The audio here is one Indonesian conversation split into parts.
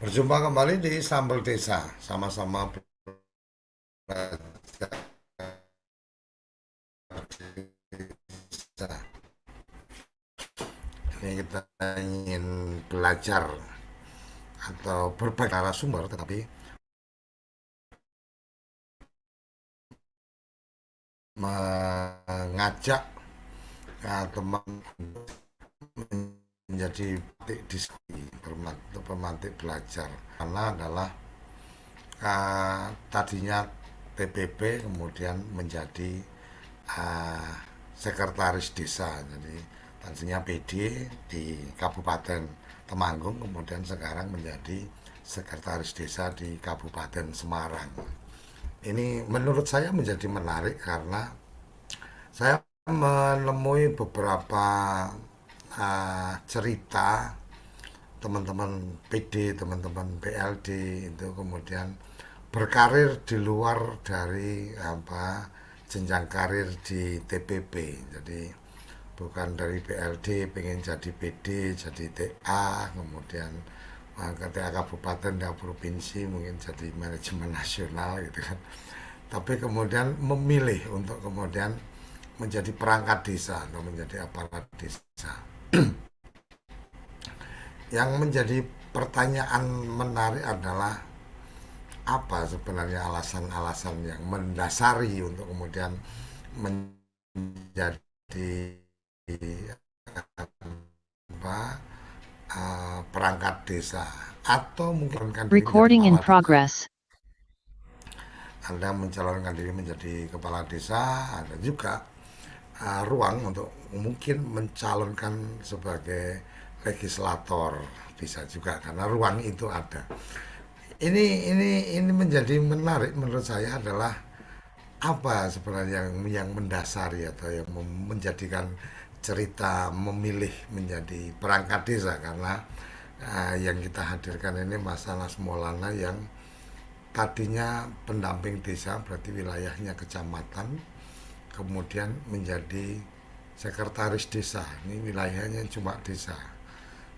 Berjumpa kembali di Sambal Desa, sama-sama belajar desa. Ini kita ingin belajar atau berbagi narasumber, tetapi mengajak teman menjadi diskusi untuk pemantik belajar. Karena adalah tadinya TPP kemudian menjadi uh, sekretaris desa. Jadi tadinya PD di Kabupaten Temanggung, kemudian sekarang menjadi sekretaris desa di Kabupaten Semarang. Ini menurut saya menjadi menarik karena saya menemui beberapa cerita teman-teman PD, teman-teman BLD itu kemudian berkarir di luar dari jenjang karir di TPP. Jadi bukan dari BLD pengen jadi PD, jadi TA, kemudian ke TA kabupaten dan provinsi mungkin jadi manajemen nasional gitu kan. Tapi kemudian memilih untuk kemudian menjadi perangkat desa atau menjadi aparat desa. Yang menjadi pertanyaan menarik adalah apa sebenarnya alasan-alasan yang mendasari untuk kemudian menjadi apa, perangkat desa atau mungkin diri menjadi Recording in kepala desa. progress. Anda mencalonkan diri menjadi kepala desa, ada juga ruang untuk mungkin mencalonkan sebagai legislator, bisa juga karena ruang itu ada. Ini menjadi menarik menurut saya adalah apa sebenarnya yang mendasari atau yang menjadikan cerita memilih menjadi perangkat desa, karena yang kita hadirkan ini Mas Anas Maulana yang tadinya pendamping desa, berarti wilayahnya kecamatan, kemudian menjadi sekretaris desa, ini wilayahnya cuma desa.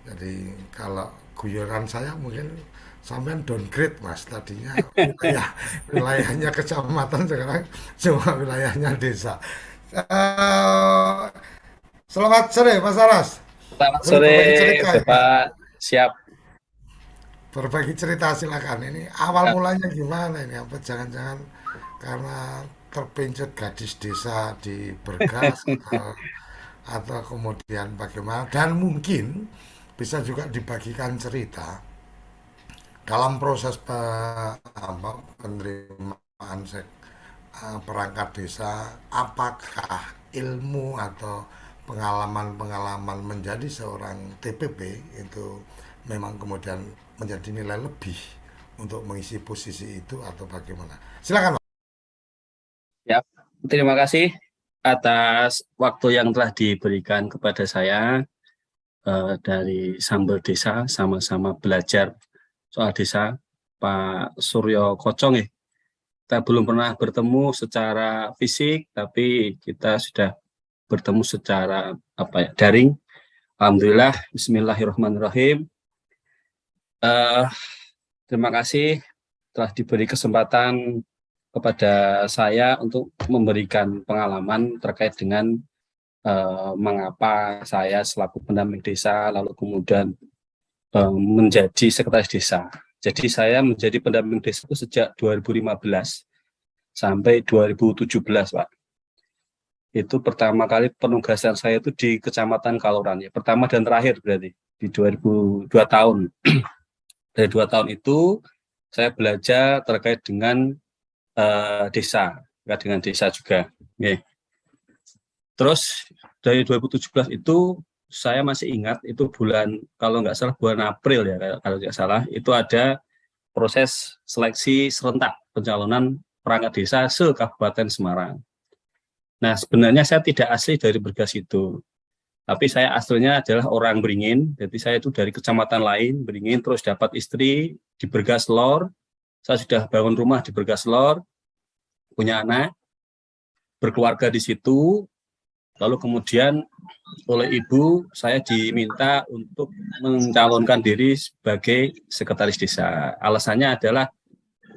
Jadi kalau guyonan saya mungkin sampean downgrade mas, tadinya wilayahnya kecamatan, sekarang cuma wilayahnya desa. Uh, Selamat sore Mas Aras. Selamat Boleh sore, berbagi cerita ini? Bapak. Siap. Berbagi cerita silakan. Ini awal mulanya gimana ini? Apa jangan-jangan karena terpencet gadis desa di Bergas, atau kemudian bagaimana? Dan mungkin bisa juga dibagikan cerita dalam proses penerimaan perangkat desa, apakah ilmu atau pengalaman-pengalaman menjadi seorang TPP itu memang kemudian menjadi nilai lebih untuk mengisi posisi itu atau bagaimana? Silakan. Ya, terima kasih atas waktu yang telah diberikan kepada saya dari Sambal Desa, sama-sama belajar soal desa. Pak Suryo Kocong ya. Kita belum pernah bertemu secara fisik, tapi kita sudah bertemu secara daring. Alhamdulillah, Bismillahirrahmanirrahim. Terima kasih telah diberi kesempatan kepada saya untuk memberikan pengalaman terkait dengan mengapa saya selaku pendamping desa lalu kemudian menjadi sekretaris desa. Jadi saya menjadi pendamping desa itu sejak 2015 sampai 2017, Pak. Itu pertama kali penugasan saya itu di Kecamatan Kaloran ya. Pertama dan terakhir berarti di 2002 tahun. Dari 2 tahun itu saya belajar terkait dengan desa, terkait dengan desa juga. Okay. Terus dari 2017 itu saya masih ingat itu bulan, kalau nggak salah bulan April ya, kalau nggak salah, itu ada proses seleksi serentak pencalonan perangkat desa se-Kabupaten Semarang. Nah, sebenarnya saya tidak asli dari Bergas itu, tapi saya aslinya adalah orang Beringin, jadi saya itu dari kecamatan lain, Beringin, terus dapat istri di Bergas Lor, saya sudah bangun rumah di Bergas Lor, punya anak, berkeluarga di situ, Lalu kemudian oleh ibu saya diminta untuk mencalonkan diri sebagai sekretaris desa. Alasannya adalah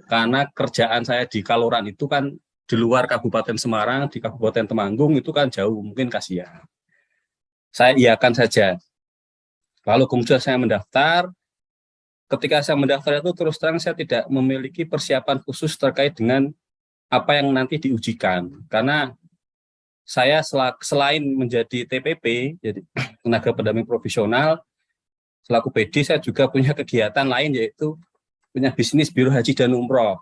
karena kerjaan saya di Kaloran itu kan di luar Kabupaten Semarang, di Kabupaten Temanggung itu kan jauh, mungkin kasihan. Saya iakan saja. Lalu kemudian saya mendaftar. Ketika saya mendaftar itu terus terang saya tidak memiliki persiapan khusus terkait dengan apa yang nanti diujikan. Karena saya selain menjadi TPP, jadi tenaga pendamping profesional, selaku PD saya juga punya kegiatan lain yaitu punya bisnis biro haji dan umroh.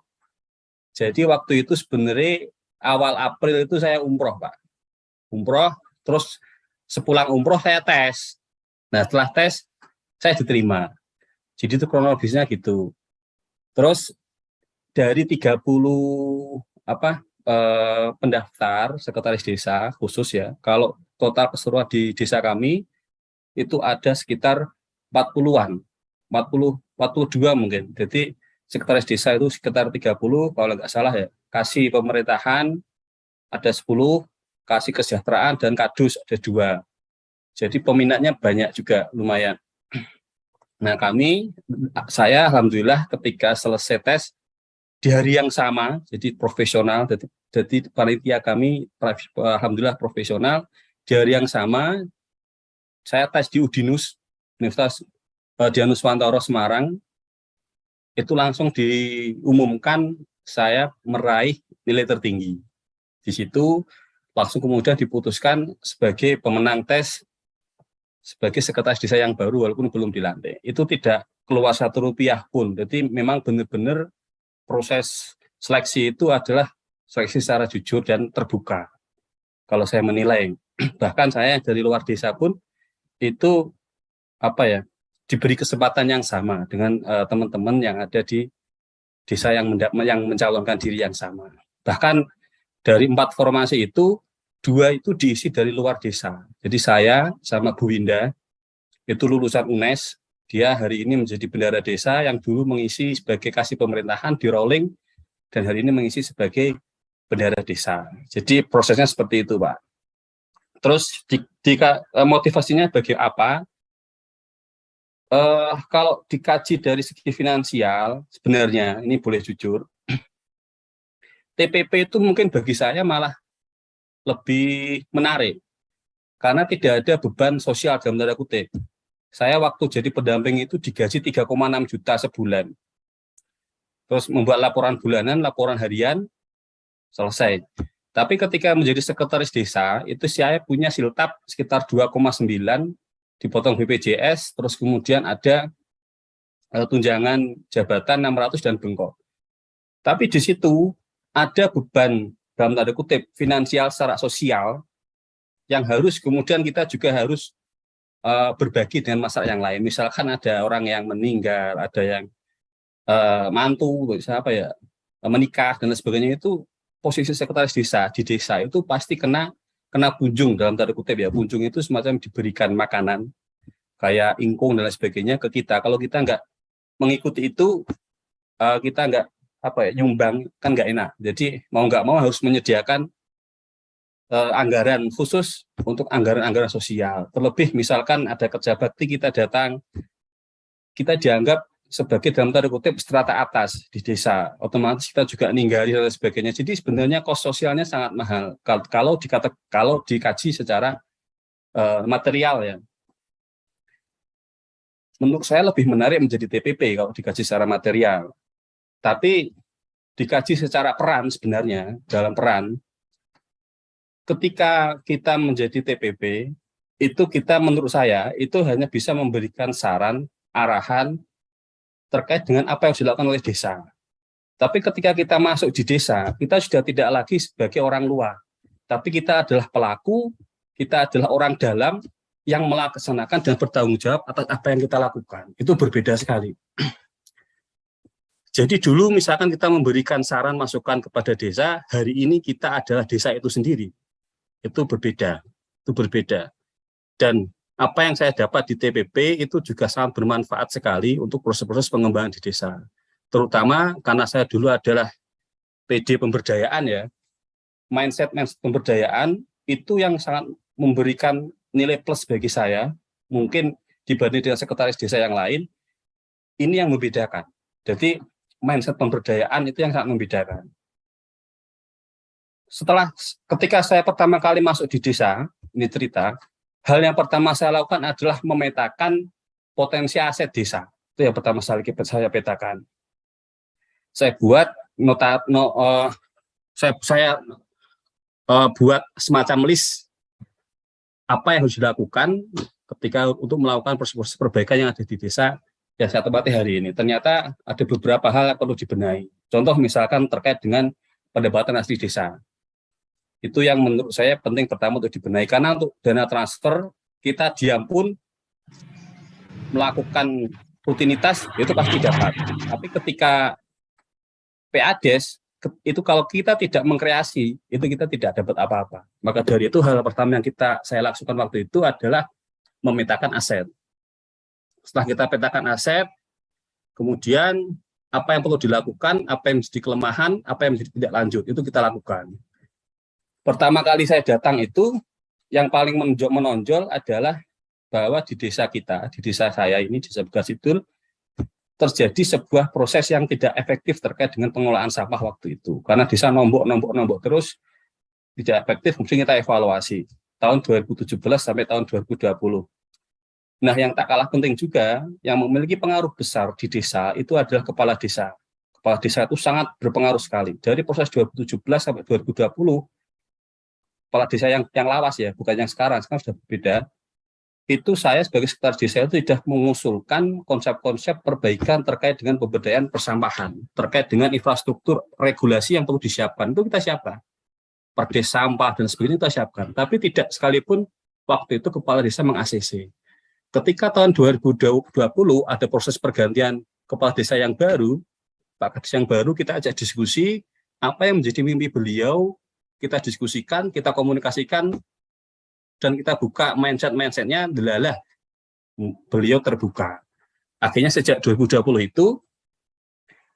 Jadi waktu itu sebenarnya awal April itu saya umroh, Pak. Umroh, terus sepulang umroh saya tes. Nah setelah tes saya diterima. Jadi itu kronologisnya gitu. Terus dari 30 pendaftar sekretaris desa khusus ya, kalau total keseluruhan di desa kami itu ada sekitar 40-an, 42 mungkin. Jadi sekretaris desa itu sekitar 30 kalau nggak salah ya. Kasih pemerintahan ada 10, kasih kesejahteraan dan kadus ada 2. Jadi peminatnya banyak juga lumayan. Nah saya alhamdulillah ketika selesai tes di hari yang sama, jadi profesional, jadi panitia kami alhamdulillah profesional, di hari yang sama saya tes di Udinus, Universitas Dianuswantoro Semarang, itu langsung diumumkan saya meraih nilai tertinggi. Di situ langsung kemudian diputuskan sebagai pemenang tes sebagai sekretaris desa yang baru walaupun belum dilantik. Itu tidak keluar Rp1 pun. Jadi memang benar-benar proses seleksi itu adalah seleksi secara jujur dan terbuka. Kalau saya menilai, bahkan saya dari luar desa pun itu diberi kesempatan yang sama dengan teman-teman yang ada di desa yang mencalonkan diri yang sama. Bahkan dari 4 formasi itu 2 itu diisi dari luar desa. Jadi saya sama Bu Winda itu lulusan UNES, dia hari ini menjadi bendahara desa yang dulu mengisi sebagai kasih pemerintahan di Rolling dan hari ini mengisi sebagai bendahara desa. Jadi prosesnya seperti itu, Pak. Terus motivasinya bagi apa? Kalau dikaji dari segi finansial, sebenarnya ini boleh jujur, TPP itu mungkin bagi saya malah lebih menarik karena tidak ada beban sosial dalam tanda kutip. Saya waktu jadi pendamping itu digaji 3,6 juta sebulan. Terus membuat laporan bulanan, laporan harian, selesai. Tapi ketika menjadi sekretaris desa, itu saya punya siltap sekitar 2,9, dipotong BPJS, terus kemudian ada tunjangan jabatan 600 dan bengkok. Tapi di situ ada beban dalam tanda kutip finansial secara sosial yang harus kemudian kita juga harus berbagi dengan masyarakat yang lain. Misalkan ada orang yang meninggal, ada yang mantu, menikah dan sebagainya, itu posisi sekretaris desa di desa itu pasti kena punjung dalam tanda kutip ya. Punjung itu semacam diberikan makanan kayak ingkung dan lain sebagainya ke kita. Kalau kita nggak mengikuti itu, kita nggak nyumbang kan nggak enak. Jadi mau nggak mau harus menyediakan anggaran khusus untuk anggaran sosial. Terlebih misalkan ada kerja bakti kita datang, kita dianggap sebagai dalam tanda kutip strata atas di desa. Otomatis kita juga ninggali dan sebagainya. Jadi sebenarnya kos sosialnya sangat mahal kalau dikaji secara material ya. Menurut saya lebih menarik menjadi TPP kalau dikaji secara material. Tapi dikaji secara peran sebenarnya, dalam peran, ketika kita menjadi TPP, itu kita menurut saya, itu hanya bisa memberikan saran, arahan, terkait dengan apa yang dilakukan oleh desa. Tapi ketika kita masuk di desa, kita sudah tidak lagi sebagai orang luar. Tapi kita adalah pelaku, kita adalah orang dalam yang melaksanakan dan bertanggung jawab atas apa yang kita lakukan. Itu berbeda sekali. Jadi dulu misalkan kita memberikan saran masukan kepada desa, hari ini kita adalah desa itu sendiri. Itu berbeda. Dan apa yang saya dapat di TPP itu juga sangat bermanfaat sekali untuk proses-proses pengembangan di desa. Terutama karena saya dulu adalah PD pemberdayaan ya. Mindset pemberdayaan itu yang sangat memberikan nilai plus bagi saya, mungkin dibanding dengan sekretaris desa yang lain, ini yang membedakan. Jadi mindset pemberdayaan itu yang sangat membedakan. Ketika saya pertama kali masuk di desa, ini cerita, hal yang pertama saya lakukan adalah memetakan potensi aset desa. Itu yang pertama kali saya petakan. Saya buat saya buat semacam list apa yang harus dilakukan ketika untuk melakukan proses perbaikan yang ada di desa yang saya tempati hari ini. Ternyata ada beberapa hal yang perlu dibenahi. Contoh misalkan terkait dengan pendapatan asli desa. Itu yang menurut saya penting pertama untuk dibenahi. Karena untuk dana transfer, kita diam pun melakukan rutinitas, itu pasti dapat. Tapi ketika PADES, itu kalau kita tidak mengkreasi, itu kita tidak dapat apa-apa. Maka dari itu hal pertama yang saya lakukan waktu itu adalah memetakan aset. Setelah kita petakan aset, kemudian apa yang perlu dilakukan, apa yang menjadi kelemahan, apa yang menjadi tidak lanjut, itu kita lakukan. Pertama kali saya datang itu, yang paling menonjol adalah bahwa di desa kita, di desa saya ini, desa Begasidul, terjadi sebuah proses yang tidak efektif terkait dengan pengelolaan sampah waktu itu. Karena desa nombok terus, tidak efektif, mungkin kita evaluasi. Tahun 2017 sampai tahun 2020. Nah, yang tak kalah penting juga, yang memiliki pengaruh besar di desa, itu adalah kepala desa. Kepala desa itu sangat berpengaruh sekali. Dari proses 2017 sampai 2020, kepala desa yang lawas ya, bukan yang sekarang sudah berbeda. Itu saya sebagai sekretaris desa itu sudah mengusulkan konsep-konsep perbaikan terkait dengan pemberdayaan persampahan, terkait dengan infrastruktur regulasi yang perlu disiapkan. Itu kita siapkan. Perdes sampah dan sebagainya kita siapkan. Tapi tidak sekalipun waktu itu kepala desa meng-ACC. Ketika tahun 2020 ada proses pergantian kepala desa yang baru, Pak Kades yang baru, kita ajak diskusi apa yang menjadi mimpi beliau, kita diskusikan, kita komunikasikan, dan kita buka mindset-mindsetnya, delalah beliau terbuka. Akhirnya sejak 2020 itu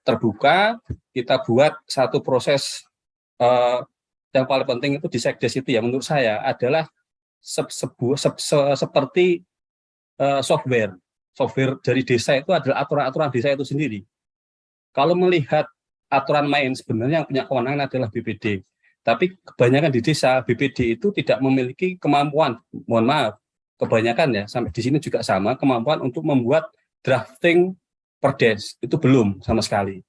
terbuka, kita buat satu proses yang paling penting itu di Sekdes itu ya menurut saya adalah seperti software dari desa itu adalah aturan-aturan desa itu sendiri. Kalau melihat aturan main sebenarnya yang punya kewenangan adalah BPD. Tapi kebanyakan di desa, BPD itu tidak memiliki kemampuan, mohon maaf, kebanyakan ya, sampai di sini juga sama, kemampuan untuk membuat drafting perdes, itu belum sama sekali.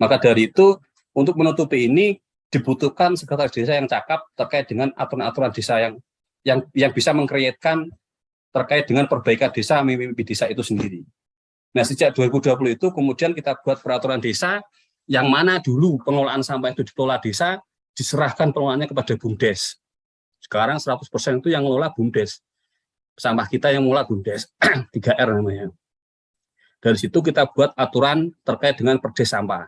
Maka dari itu, untuk menutupi ini, dibutuhkan sekretaris desa yang cakap terkait dengan aturan-aturan desa yang bisa mengkreatkan terkait dengan perbaikan desa, mimpi desa itu sendiri. Nah, sejak 2020 itu, kemudian kita buat peraturan desa, yang mana dulu pengelolaan sampah itu dikelola desa, diserahkan pengelolaannya kepada BUMDes. Sekarang 100% itu yang mengelola BUMDes. Sampah kita yang mengelola BUMDes, 3R namanya. Dari situ kita buat aturan terkait dengan perdes sampah.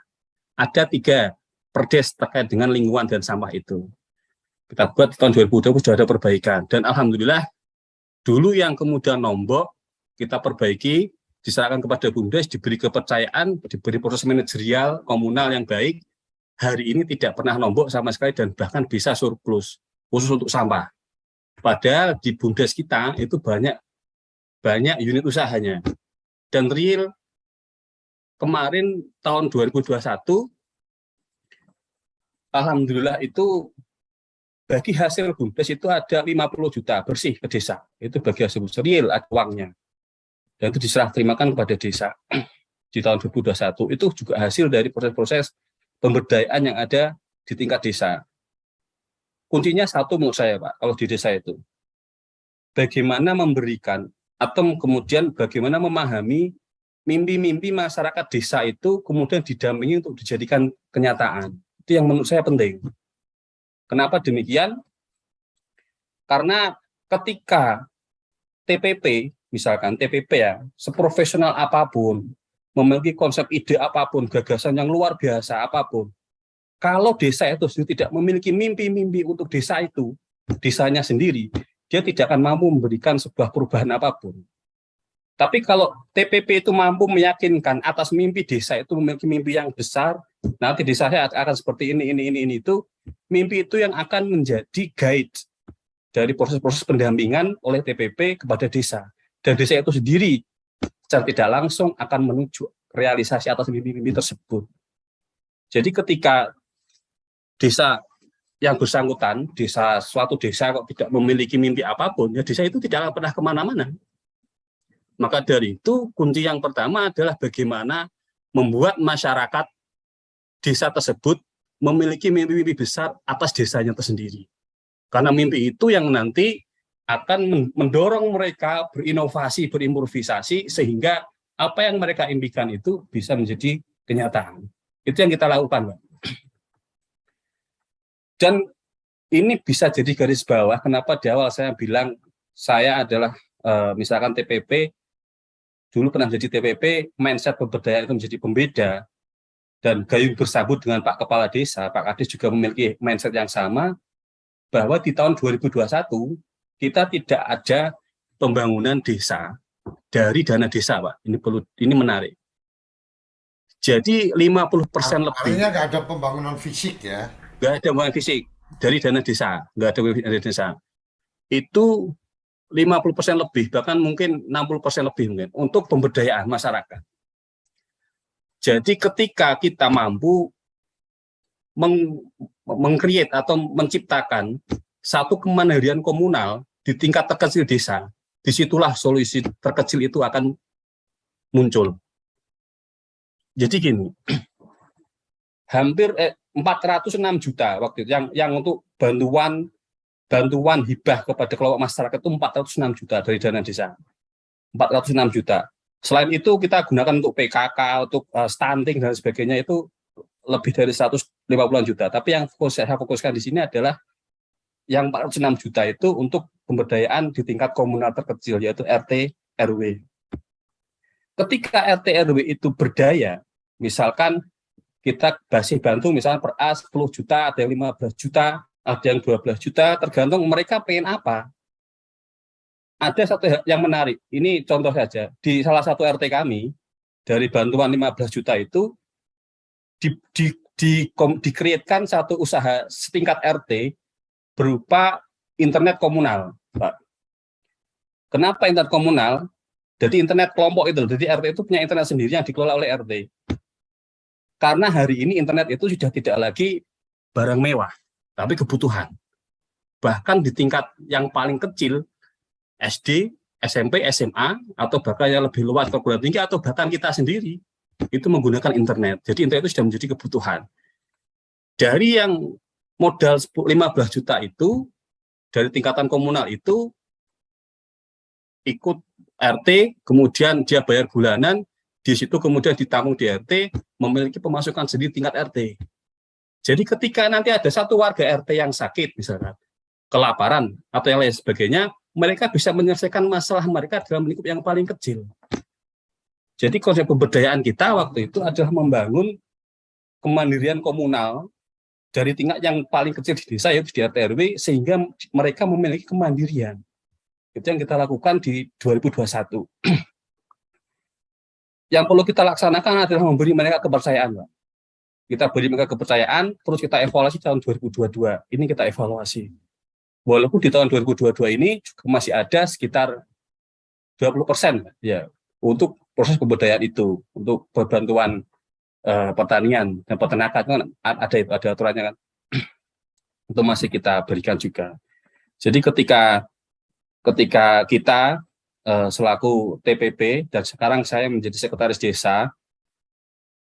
Ada 3 perdes terkait dengan lingkungan dan sampah itu. Kita buat tahun 2020 sudah ada perbaikan. Dan alhamdulillah, dulu yang kemudian nombok, kita perbaiki, diserahkan kepada BUMDes, diberi kepercayaan, diberi proses manajerial, komunal yang baik, hari ini tidak pernah nombok sama sekali dan bahkan bisa surplus khusus untuk sampah. Padahal di BUMDes kita itu banyak unit usahanya. Dan real kemarin tahun 2021 alhamdulillah itu bagi hasil BUMDes itu ada 50 juta bersih ke desa. Itu bagi hasil real ada uangnya. Dan itu diserah terimakan kepada desa di tahun 2021. Itu juga hasil dari proses-proses pemberdayaan yang ada di tingkat desa. Kuncinya satu menurut saya, Pak, kalau di desa itu. Bagaimana memberikan, atau kemudian bagaimana memahami mimpi-mimpi masyarakat desa itu kemudian didampingi untuk dijadikan kenyataan. Itu yang menurut saya penting. Kenapa demikian? Karena ketika TPP, misalkan TPP ya, seprofesional apapun, memiliki konsep ide apapun, gagasan yang luar biasa apapun. Kalau desa itu tidak memiliki mimpi-mimpi untuk desa itu, desanya sendiri, dia tidak akan mampu memberikan sebuah perubahan apapun. Tapi kalau TPP itu mampu meyakinkan atas mimpi desa itu memiliki mimpi yang besar, nanti desanya akan seperti ini, itu, mimpi itu yang akan menjadi guide dari proses-proses pendampingan oleh TPP kepada desa. Dan desa itu sendiri secara tidak langsung akan menuju realisasi atas mimpi-mimpi tersebut. Jadi ketika desa yang bersangkutan, suatu desa kok tidak memiliki mimpi apapun, ya desa itu tidak akan pernah kemana-mana. Maka dari itu, kunci yang pertama adalah bagaimana membuat masyarakat desa tersebut memiliki mimpi-mimpi besar atas desanya tersendiri. Karena mimpi itu yang nanti akan mendorong mereka berinovasi, berimprovisasi, sehingga apa yang mereka impikan itu bisa menjadi kenyataan. Itu yang kita lakukan, Pak. Dan ini bisa jadi garis bawah kenapa di awal saya bilang saya adalah misalkan TPP, dulu pernah jadi TPP, mindset pemberdayaan itu menjadi pembeda, dan gayung bersambut dengan Pak Kepala Desa, Pak Kades juga memiliki mindset yang sama, bahwa di tahun 2021 kita tidak ada pembangunan desa dari dana desa, Pak. Ini menarik. Jadi 50% lebih. Artinya nggak ada pembangunan fisik ya? Nggak ada pembangunan fisik dari dana desa, nggak ada dari desa. Itu 50% lebih, bahkan mungkin 60% lebih mungkin untuk pemberdayaan masyarakat. Jadi ketika kita mampu meng-create atau menciptakan satu kemandirian komunal di tingkat terkecil desa, disitulah solusi terkecil itu akan muncul. Jadi gini, hampir 406 juta waktu itu yang untuk bantuan hibah kepada kelompok masyarakat itu 406 juta dari dana desa. 406 juta. Selain itu kita gunakan untuk PKK, untuk stunting dan sebagainya itu lebih dari 150-an juta. Tapi yang saya fokuskan di sini adalah yang 406 juta itu untuk pemberdayaan di tingkat komunal terkecil, yaitu RT RW. Ketika RT RW itu berdaya, misalkan kita masih bantu misalnya per A 10 juta, ada yang 15 juta, ada yang 12 juta, tergantung mereka pengen apa. Ada satu yang menarik, ini contoh saja, di salah satu RT kami, dari bantuan 15 juta itu, dikreatkan satu usaha setingkat RT berupa internet komunal, Pak. Kenapa internet komunal? Jadi internet kelompok itu, jadi RT itu punya internet sendiri yang dikelola oleh RT. Karena hari ini internet itu sudah tidak lagi barang mewah, tapi kebutuhan. Bahkan di tingkat yang paling kecil, SD, SMP, SMA, atau bahkan yang lebih luas perguruan tinggi, atau bahkan kita sendiri, itu menggunakan internet. Jadi internet itu sudah menjadi kebutuhan. Dari yang modal 15 juta itu, dari tingkatan komunal itu, ikut RT, kemudian dia bayar bulanan, di situ kemudian ditampung di RT, memiliki pemasukan sendiri tingkat RT. Jadi ketika nanti ada satu warga RT yang sakit, misalkan, kelaparan, atau yang lain sebagainya, mereka bisa menyelesaikan masalah mereka dalam lingkup yang paling kecil. Jadi konsep pemberdayaan kita waktu itu adalah membangun kemandirian komunal dari tingkat yang paling kecil di desa, yaitu di RT RW, sehingga mereka memiliki kemandirian. Itu yang kita lakukan di 2021. Yang perlu kita laksanakan adalah memberi mereka kepercayaan, Pak. Kita beri mereka kepercayaan, terus kita evaluasi tahun 2022. Ini kita evaluasi. Walaupun di tahun 2022 ini juga masih ada sekitar 20% ya untuk proses pemberdayaan itu, untuk bantuan pertanian dan peternakan kan ada aturannya kan. Itu masih kita berikan juga. Jadi ketika kita selaku TPP dan sekarang saya menjadi sekretaris desa,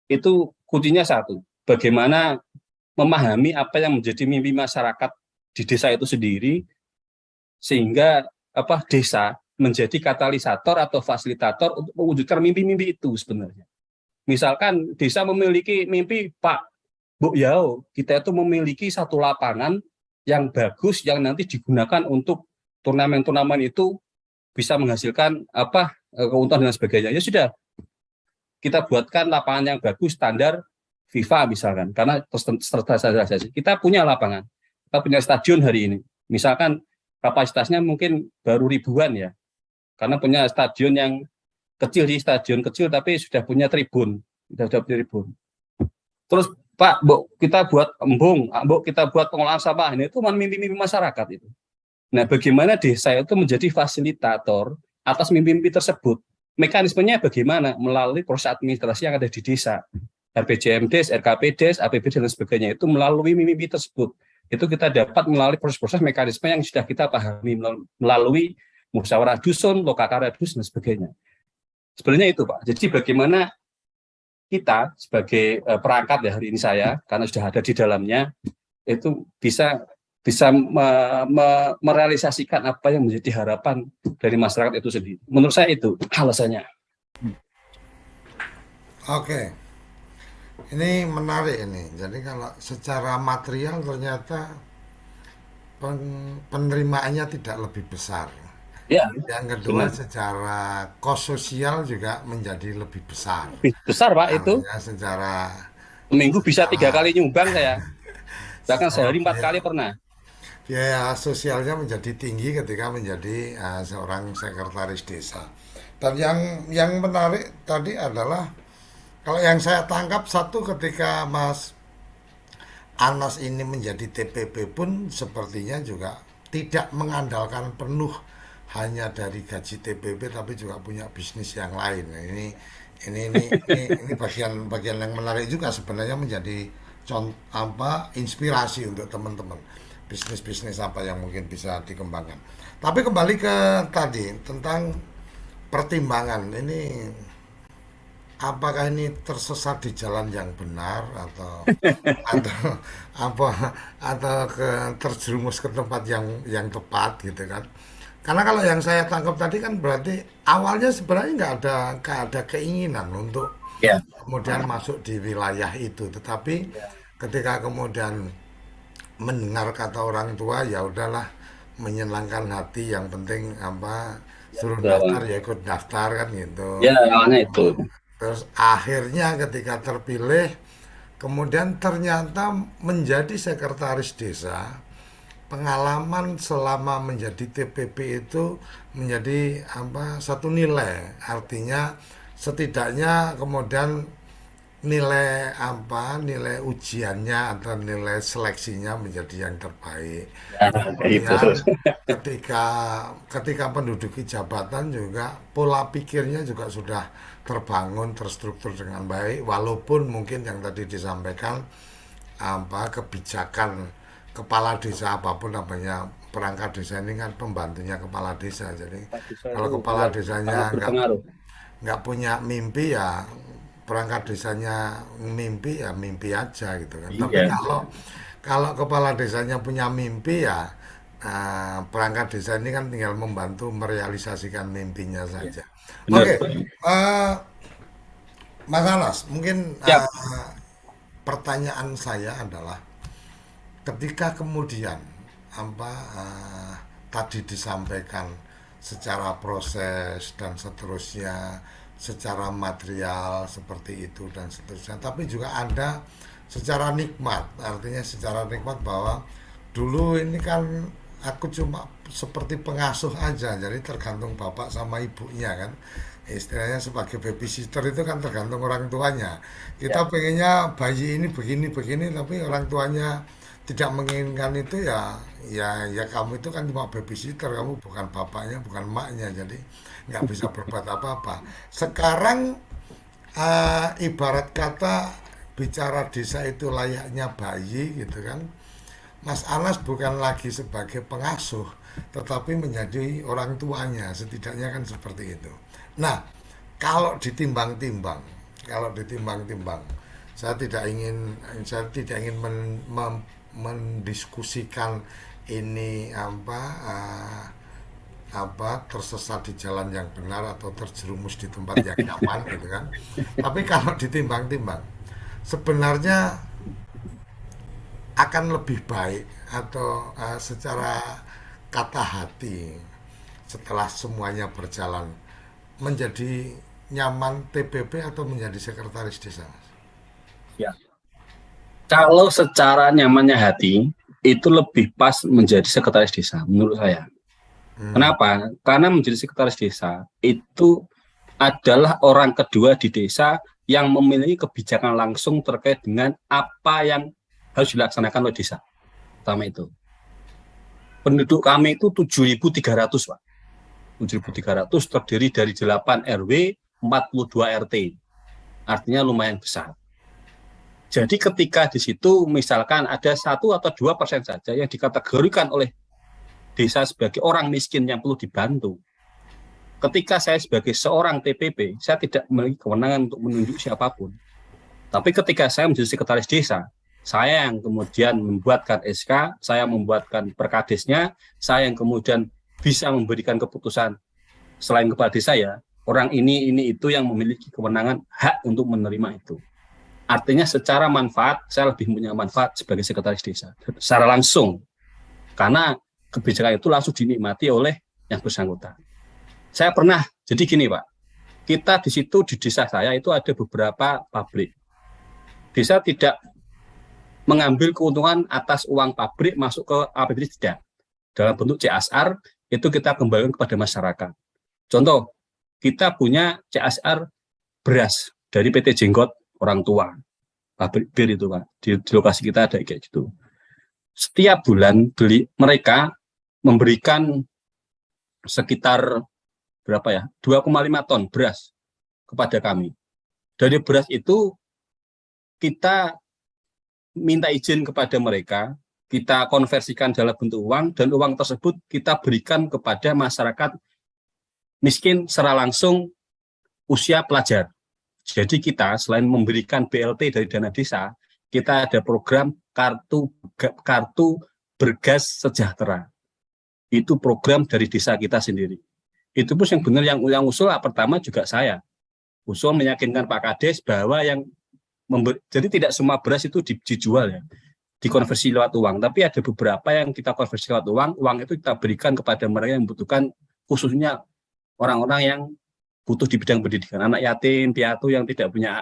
itu kuncinya satu, bagaimana memahami apa yang menjadi mimpi masyarakat di desa itu sendiri, sehingga desa menjadi katalisator atau fasilitator untuk mewujudkan mimpi-mimpi itu sebenarnya. Misalkan desa memiliki mimpi, Pak, Bu Yao, kita itu memiliki satu lapangan yang bagus yang nanti digunakan untuk turnamen-turnamen itu bisa menghasilkan keuntungan dan sebagainya. Ya sudah, kita buatkan lapangan yang bagus standar FIFA misalkan, karena kita punya lapangan. Kita punya stadion hari ini, misalkan kapasitasnya mungkin baru ribuan ya, karena punya stadion yang kecil sih, stadion kecil tapi sudah punya tribun, Terus Pak, Bu, kita buat embung, Bu, kita buat pengolahan sampah, ini itu mimpi-mimpi masyarakat itu. Nah, bagaimana desa itu menjadi fasilitator atas mimpi-mimpi tersebut? Mekanismenya bagaimana? Melalui proses administrasi yang ada di desa. RPJMDes, RKPdes, APBD, dan sebagainya. Itu melalui mimpi tersebut. Itu kita dapat melalui proses-proses mekanisme yang sudah kita pahami melalui musyawarah dusun, lokakarya dusun, dan sebagainya. Sebenarnya itu, Pak. Jadi bagaimana kita sebagai perangkat ya hari ini saya, karena sudah ada di dalamnya, itu bisa merealisasikan apa yang menjadi harapan dari masyarakat itu sendiri. Menurut saya itu alasannya. Oke, ini menarik ini. Jadi kalau secara material ternyata penerimaannya tidak lebih besar. Ya, Yang kedua, benar. secara kos sosial juga menjadi lebih besar. Lebih besar, Pak, itu. Artinya secara Seminggu bisa 3 secara kali nyumbang saya. Bahkan secara sehari 4 kali biaya, pernah. biaya sosialnya menjadi tinggi ketika menjadi seorang sekretaris desa. Dan yang menarik tadi adalah kalau yang saya tangkap satu, ketika Mas Anas ini menjadi TPP pun sepertinya juga tidak mengandalkan penuh hanya dari gaji TPP, tapi juga punya bisnis yang lain. Nah, ini bagian yang menarik juga sebenarnya, menjadi inspirasi untuk teman-teman bisnis-bisnis apa yang mungkin bisa dikembangkan. Tapi kembali ke tadi tentang pertimbangan ini, apakah ini tersesat di jalan yang benar atau apa, atau terjerumus ke tempat yang tepat gitu kan? Karena kalau yang saya tangkap tadi kan berarti awalnya sebenarnya nggak ada keinginan untuk Ya. kemudian masuk di wilayah itu, tetapi ketika kemudian mendengar kata orang tua, ya udahlah, menyenangkan hati, yang penting apa, suruh daftar ya ikut daftar kan gitu. Ya, awalnya itu. Terus akhirnya ketika terpilih, kemudian ternyata menjadi sekretaris desa, pengalaman selama menjadi TPP itu menjadi apa, satu nilai. Artinya setidaknya kemudian nilai ujiannya atau nilai seleksinya menjadi yang terbaik. Ya, itu. Kemudian ketika ketika menduduki jabatan juga pola pikirnya juga sudah terbangun, terstruktur dengan baik, walaupun mungkin yang tadi disampaikan apa, kebijakan kepala desa apapun namanya, perangkat desa ini kan pembantunya kepala desa. Jadi Bisa kalau itu kepala jelas sangat desanya berpengaruh. nggak punya mimpi, ya perangkat desanya mimpi, ya mimpi aja gitu kan. Tapi Iya, kalau kalau kepala desanya punya mimpi, ya perangkat desa ini kan tinggal membantu merealisasikan mimpinya iya. saja. Benar. Oke, eh, Mas Anas, mungkin Siap. pertanyaan saya adalah, ketika kemudian apa, tadi disampaikan secara proses dan seterusnya, secara material seperti itu dan seterusnya, tapi juga ada secara nikmat. Artinya secara nikmat bahwa dulu ini kan aku cuma seperti pengasuh aja, jadi tergantung bapak sama ibunya kan, istilahnya sebagai babysitter itu kan tergantung orang tuanya. Ya, Kita pengennya bayi ini begini begini, tapi orang tuanya tidak menginginkan itu, ya kamu itu kan cuma babysitter, kamu bukan bapaknya, bukan emaknya, jadi nggak bisa berbuat apa-apa. Sekarang ibarat kata, bicara desa itu layaknya bayi gitu kan. Mas Anas bukan lagi sebagai pengasuh, tetapi menjadi orang tuanya, setidaknya kan seperti itu. Nah, kalau ditimbang-timbang, kalau ditimbang-timbang, saya tidak ingin mendiskusikan ini apa tersesat di jalan yang benar atau terjerumus di tempat yang nyaman gitu kan. Tapi kalau ditimbang-timbang, sebenarnya akan lebih baik atau secara kata hati, setelah semuanya berjalan, menjadi nyaman TPP atau menjadi sekretaris desa, Mas? ya. Kalau secara nyamannya hati, itu lebih pas menjadi sekretaris desa, menurut saya. Hmm, Kenapa? Karena menjadi sekretaris desa itu adalah orang kedua di desa yang memiliki kebijakan langsung terkait dengan apa yang harus dilaksanakan oleh desa. Pertama itu. Penduduk kami itu 7.300, Pak. 7.300 terdiri dari 8 RW, 42 RT. Artinya lumayan besar. Jadi ketika di situ misalkan ada 1 atau 2% saja yang dikategorikan oleh desa sebagai orang miskin yang perlu dibantu. Ketika saya sebagai seorang TPP, saya tidak memiliki kewenangan untuk menunjuk siapapun. Tapi ketika saya menjadi sekretaris desa, saya yang kemudian membuatkan SK, saya membuatkan perkadesnya, saya yang kemudian bisa memberikan keputusan selain kepala desa ya, orang ini itu yang memiliki kewenangan hak untuk menerima itu. Artinya secara manfaat, saya lebih punya manfaat sebagai sekretaris desa. Secara langsung. Karena kebijakan itu langsung dinikmati oleh yang bersangkutan. Saya pernah, jadi gini Pak, kita di situ di desa saya itu ada beberapa pabrik. Desa tidak mengambil keuntungan atas uang pabrik masuk ke APBD tidak. Dalam bentuk CSR itu kita kembalikan kepada masyarakat. Contoh, kita punya CSR beras dari PT Jenggot orang tua. Pabrik bir itu Pak. Di lokasi kita ada kayak gitu. Setiap bulan mereka memberikan sekitar berapa ya? 2,5 ton beras kepada kami. Dari beras itu kita minta izin kepada mereka, kita konversikan dalam bentuk uang, dan uang tersebut kita berikan kepada masyarakat miskin secara langsung usia pelajar. Jadi kita selain memberikan BLT dari dana desa, kita ada program kartu bergas sejahtera. Itu program dari desa kita sendiri. Itu pun yang benar yang usul pertama juga saya. Usul meyakinkan Pak Kades bahwa yang jadi tidak semua beras itu dijual ya, dikonversi lewat uang, tapi ada beberapa yang kita konversi lewat uang itu kita berikan kepada mereka yang membutuhkan, khususnya orang-orang yang butuh di bidang pendidikan, anak yatim, piatu yang tidak punya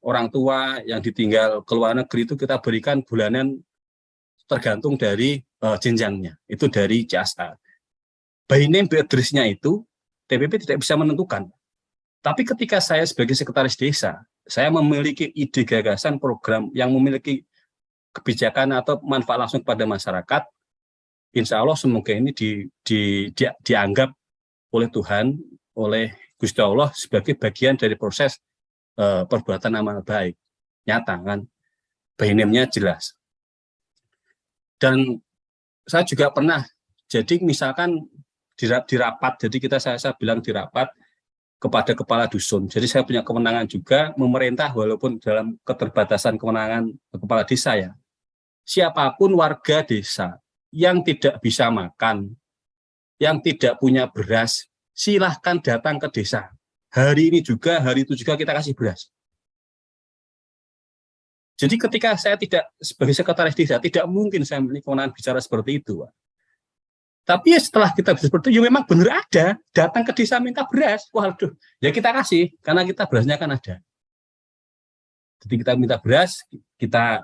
orang tua yang ditinggal ke luar negeri, itu kita berikan bulanan tergantung dari jenjangnya, itu dari CSR. By name, by address-nya itu TPP tidak bisa menentukan. Tapi ketika saya sebagai sekretaris desa, saya memiliki ide gagasan program yang memiliki kebijakan atau manfaat langsung kepada masyarakat, insya Allah semoga ini dianggap oleh Tuhan, oleh Gusti Allah sebagai bagian dari proses perbuatan amal baik. Nyata kan, by name-nya jelas. Dan saya juga pernah, jadi misalkan di rapat, jadi saya bilang di rapat, kepada kepala dusun. Jadi saya punya kewenangan juga memerintah walaupun dalam keterbatasan kewenangan kepala desa ya. Siapapun warga desa yang tidak bisa makan, yang tidak punya beras, silahkan datang ke desa. Hari ini juga, hari itu juga kita kasih beras. Jadi ketika saya tidak sebagai sekretaris desa, tidak mungkin saya memiliki kewenangan bicara seperti itu, Pak. Tapi ya setelah kita bisa seperti itu, ya memang benar ada, datang ke desa minta beras, waduh, ya kita kasih, karena kita berasnya kan ada. Jadi kita minta beras, kita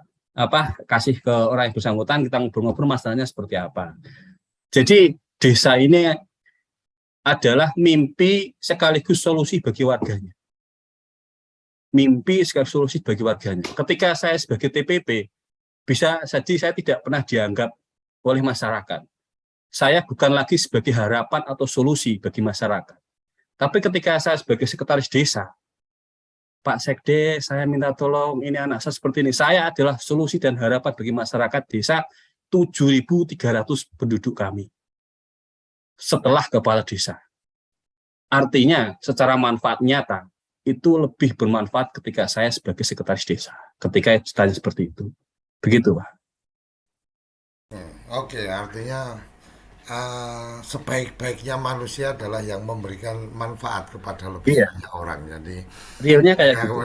kasih ke orang yang bersangkutan, kita ngobrol-ngobrol masalahnya seperti apa. Jadi desa ini adalah mimpi sekaligus solusi bagi warganya. Mimpi sekaligus solusi bagi warganya. Ketika saya sebagai TPP, bisa saja saya tidak pernah dianggap oleh masyarakat. Saya bukan lagi sebagai harapan atau solusi bagi masyarakat. Tapi ketika saya sebagai sekretaris desa, Pak Sekde, saya minta tolong, ini anak saya seperti ini. Saya adalah solusi dan harapan bagi masyarakat desa 7.300 penduduk kami. Setelah kepala desa. Artinya, secara manfaat nyata, itu lebih bermanfaat ketika saya sebagai sekretaris desa. Ketika ditanya seperti itu. Begitu, Pak. Oke, artinya sebaik-baiknya manusia adalah yang memberikan manfaat kepada lebih banyak orang. Jadi realnya kayak gitu.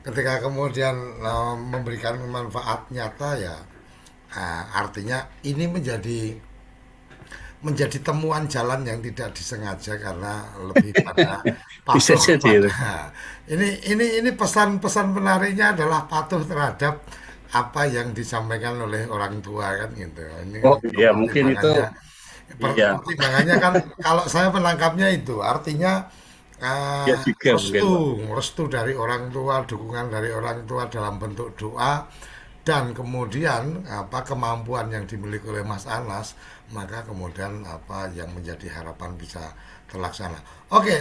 Ketika kemudian memberikan manfaat nyata ya, artinya ini menjadi temuan jalan yang tidak disengaja karena lebih pada patuh. Ini pesan-pesan menariknya adalah patuh terhadap apa yang disampaikan oleh orang tua kan gitu. Ini iya mungkin itu. Pertimbangannya kan kalau saya menangkapnya itu artinya restu dari orang tua, dukungan dari orang tua dalam bentuk doa dan kemudian kemampuan yang dimiliki oleh Mas Anas, maka kemudian yang menjadi harapan bisa terlaksana. Oke,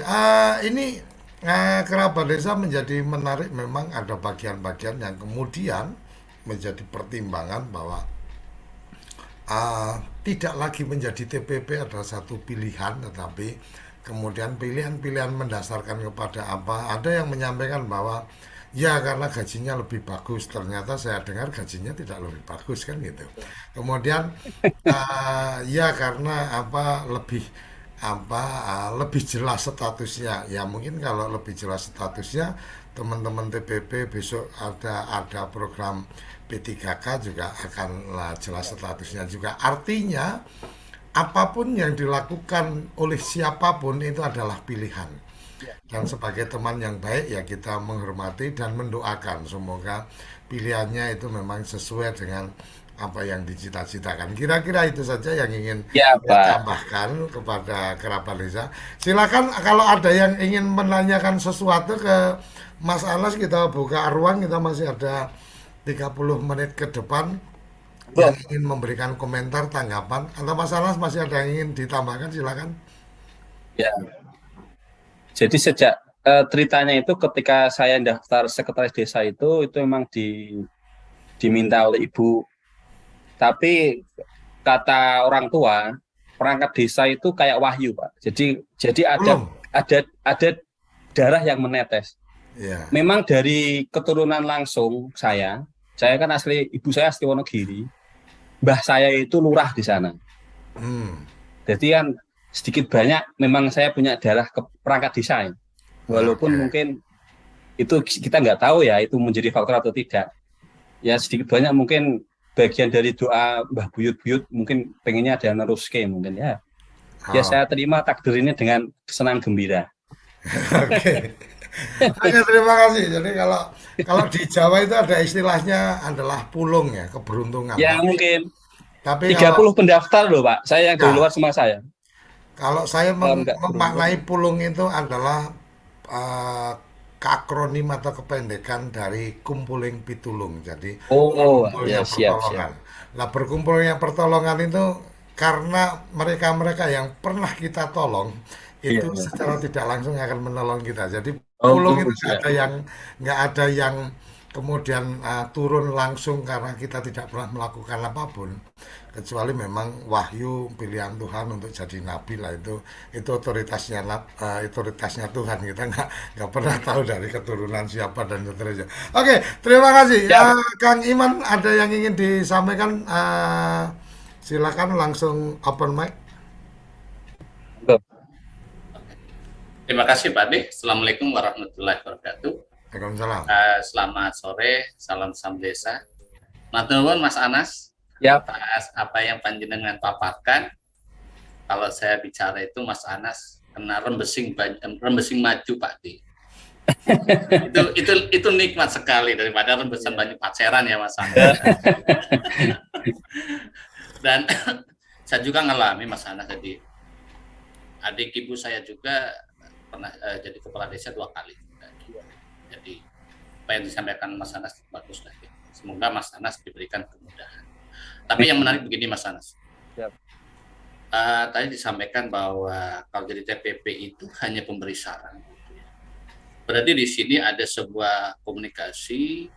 ini kerabat desa menjadi menarik. Memang ada bagian-bagian yang kemudian menjadi pertimbangan bahwa tidak lagi menjadi TPP adalah satu pilihan, tetapi kemudian pilihan-pilihan mendasarkan kepada apa. Ada yang menyampaikan bahwa ya karena gajinya lebih bagus, ternyata saya dengar gajinya tidak lebih bagus kan gitu. Kemudian ya karena lebih jelas statusnya. Ya mungkin kalau lebih jelas statusnya, teman-teman TPP besok ada program P3K juga akan jelas statusnya juga. Artinya apapun yang dilakukan oleh siapapun itu adalah pilihan. Dan sebagai teman yang baik ya kita menghormati dan mendoakan semoga pilihannya itu memang sesuai dengan apa yang dicita-citakan. Kira-kira itu saja yang ingin Ya, saya Pak. tambahkan kepada kerabat desa. Silakan kalau ada yang ingin menanyakan sesuatu ke Mas Anas, kita buka ruang, kita masih ada 30 menit ke depan yang Bro, ingin memberikan komentar, tanggapan, atau Mas Anas masih ada yang ingin ditambahkan, silakan. ya. Jadi sejak ceritanya itu ketika saya daftar sekretaris desa itu memang diminta oleh ibu. Tapi kata orang tua, perangkat desa itu kayak wahyu, Pak. Jadi Belum. ada darah yang menetes. Ya. Memang dari keturunan langsung saya kan ibu saya asli Wonogiri, mbah saya itu lurah di sana. Hmm. Jadi kan sedikit banyak memang saya punya darah ke perangkat desa ya. Walaupun Oke. mungkin itu kita nggak tahu ya itu menjadi faktor atau tidak. Ya sedikit banyak mungkin bagian dari doa Mbah Buyut-Buyut mungkin pengennya ada neruske mungkin ya. Ya Oh, saya terima takdir ini dengan senang gembira. oke. Oke, terima kasih. Jadi kalau kalau di Jawa itu ada istilahnya adalah pulung ya, keberuntungan. Ya Tapi mungkin tapi kalau 30 pendaftar loh Pak. Saya yang dari ya, luar semua saya. kalau saya Kalau nggak beruntung. memaknai pulung itu adalah eh, keakronim atau kependekan dari kumpuling pitulung. Jadi Oh, ya berkumpulnya siap siap. pertolongan. Nah, berkumpulnya pertolongan itu karena mereka-mereka yang pernah kita tolong Iya, itu iya. secara tidak langsung akan menolong kita. Jadi pulung itu Oh, siap. nggak ada yang kemudian turun langsung karena kita tidak pernah melakukan apapun, kecuali memang wahyu pilihan Tuhan untuk jadi nabi lah, itu otoritasnya Tuhan. Kita nggak pernah tahu dari keturunan siapa dan seterusnya. Oke, terima kasih. Siap. Kang Iman, ada yang ingin disampaikan? Silakan langsung open mic. Terima kasih Pak Ade. Assalamualaikum warahmatullahi wabarakatuh. Waalaikumsalam. Selamat sore, salam sam desa. Matur nuwun Mas Anas Siap. atas apa yang panjenengan paparkan. Kalau saya bicara itu Mas Anas kena rembesing maju Pak Ade. itu nikmat sekali daripada rembesan banyu paceran ya Mas Anas. Dan saya juga ngalami Mas Anas, jadi adik ibu saya juga pernah jadi kepala desa 2 kali. Jadi apa yang disampaikan Mas Anas bagus lah. Ya. Semoga Mas Anas diberikan kemudahan. Tapi yang menarik begini Mas Anas. Tadi disampaikan bahwa kalau jadi TPP itu hanya pemberi saran. Gitu ya. Berarti di sini ada sebuah komunikasi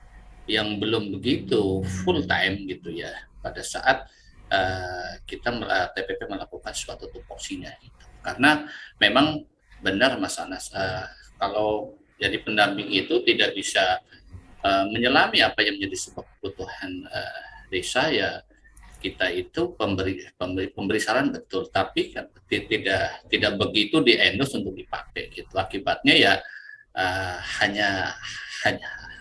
yang belum begitu full time gitu ya pada saat kita TPP melakukan suatu tupoksinya. Gitu. Karena memang benar Mas Anas, kalau jadi pendamping itu tidak bisa menyelami apa yang menjadi sebuah kebutuhan desa ya, kita itu pemberi saran betul, tapi kan tidak begitu di-endorse untuk dipakai gitu. Akibatnya ya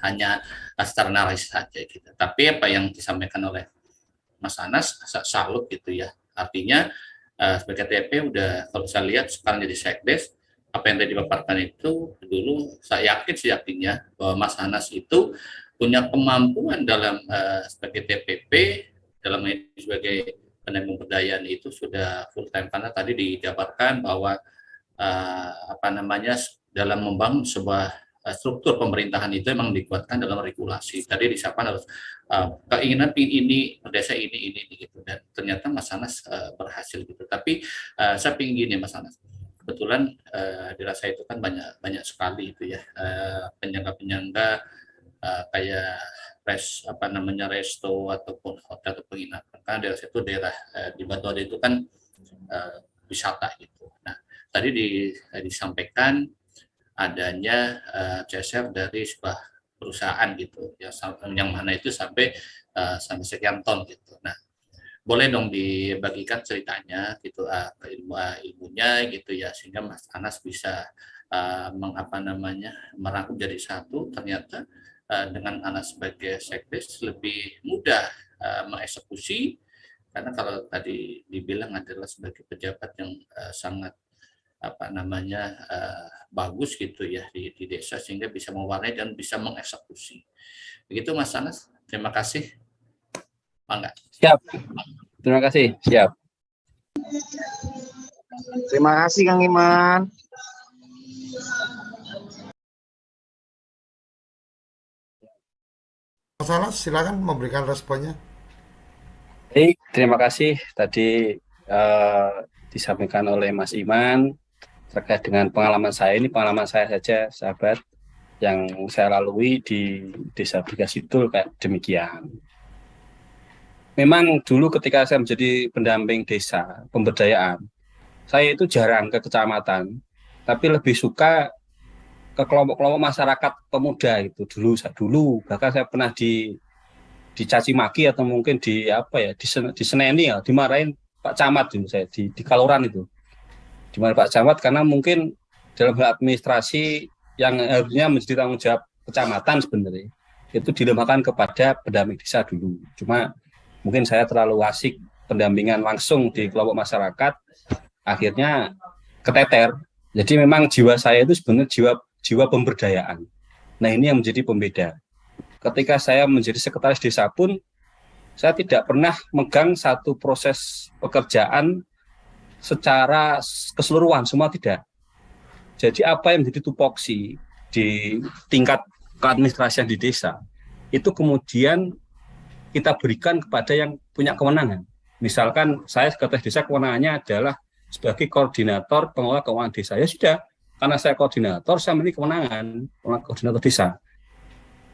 hanya secara narasi saja gitu. Tapi apa yang disampaikan oleh Mas Anas salut gitu ya. Artinya sebagai TP udah, kalau saya lihat sekarang jadi sekdes, apa yang tadi dipaparkan itu dulu saya yakin sejatinya bahwa Mas Anas itu punya kemampuan dalam sebagai TPP, dalam ini sebagai pendamping pemberdayaan itu sudah full time, karena tadi dijabarkan bahwa dalam membangun sebuah struktur pemerintahan itu memang dikuatkan dalam regulasi. Tadi disiapkan harus keinginan ini desa ini gitu, dan ternyata Mas Anas berhasil gitu. Tapi saya pingin gini Mas Anas, kebetulan di Rasa itu kan banyak sekali itu ya penyangga kayak resto ataupun hotel atau penginapan. Karena daerah itu daerah di Batu Ada itu kan wisata gitu. Nah, tadi disampaikan adanya CSR dari sebuah perusahaan gitu, yang mana itu sampai sekian ton gitu. Nah, boleh dong dibagikan ceritanya gitu, ilmunya gitu ya, sehingga Mas Anas bisa merangkum jadi satu. Ternyata dengan Anas sebagai sekdes lebih mudah mengeksekusi, karena kalau tadi dibilang adalah sebagai pejabat yang sangat bagus gitu ya di desa, sehingga bisa mewarnai dan bisa mengeksekusi. Begitu Mas Anas, terima kasih. Mangga. Siap. Terima kasih. Siap. Terima kasih Kang Iman. Mas Anas, silakan memberikan responnya. Baik, terima kasih. Tadi disampaikan oleh Mas Iman terkait dengan pengalaman saya. Ini pengalaman saya saja, sahabat, yang saya lalui di Desa Brigasidul kayak demikian. Memang dulu ketika saya menjadi pendamping desa pemberdayaan, saya itu jarang ke kecamatan, tapi lebih suka ke kelompok-kelompok masyarakat pemuda itu dulu. Bahkan saya pernah dicaci maki atau mungkin diseneni ya, dimarahin Pak Camat itu saya di Kaloran itu. Dimana Pak Camat, karena mungkin dalam hal administrasi yang harusnya menjadi tanggung jawab kecamatan sebenarnya itu dilemahkan kepada pendamping desa dulu. Cuma mungkin saya terlalu asik pendampingan langsung di kelompok masyarakat, akhirnya keteter. Jadi memang jiwa saya itu sebenarnya jiwa pemberdayaan. Nah, ini yang menjadi pembeda. Ketika saya menjadi sekretaris desa pun, saya tidak pernah megang satu proses pekerjaan secara keseluruhan, semua tidak. Jadi apa yang menjadi tupoksi di tingkat keadministrasian di desa, itu kemudian kita berikan kepada yang punya kewenangan. Misalkan saya sekretaris desa, kewenangannya adalah sebagai koordinator pengelola keuangan desa. Ya sudah, karena saya koordinator, saya memiliki kewenangan, koordinator desa.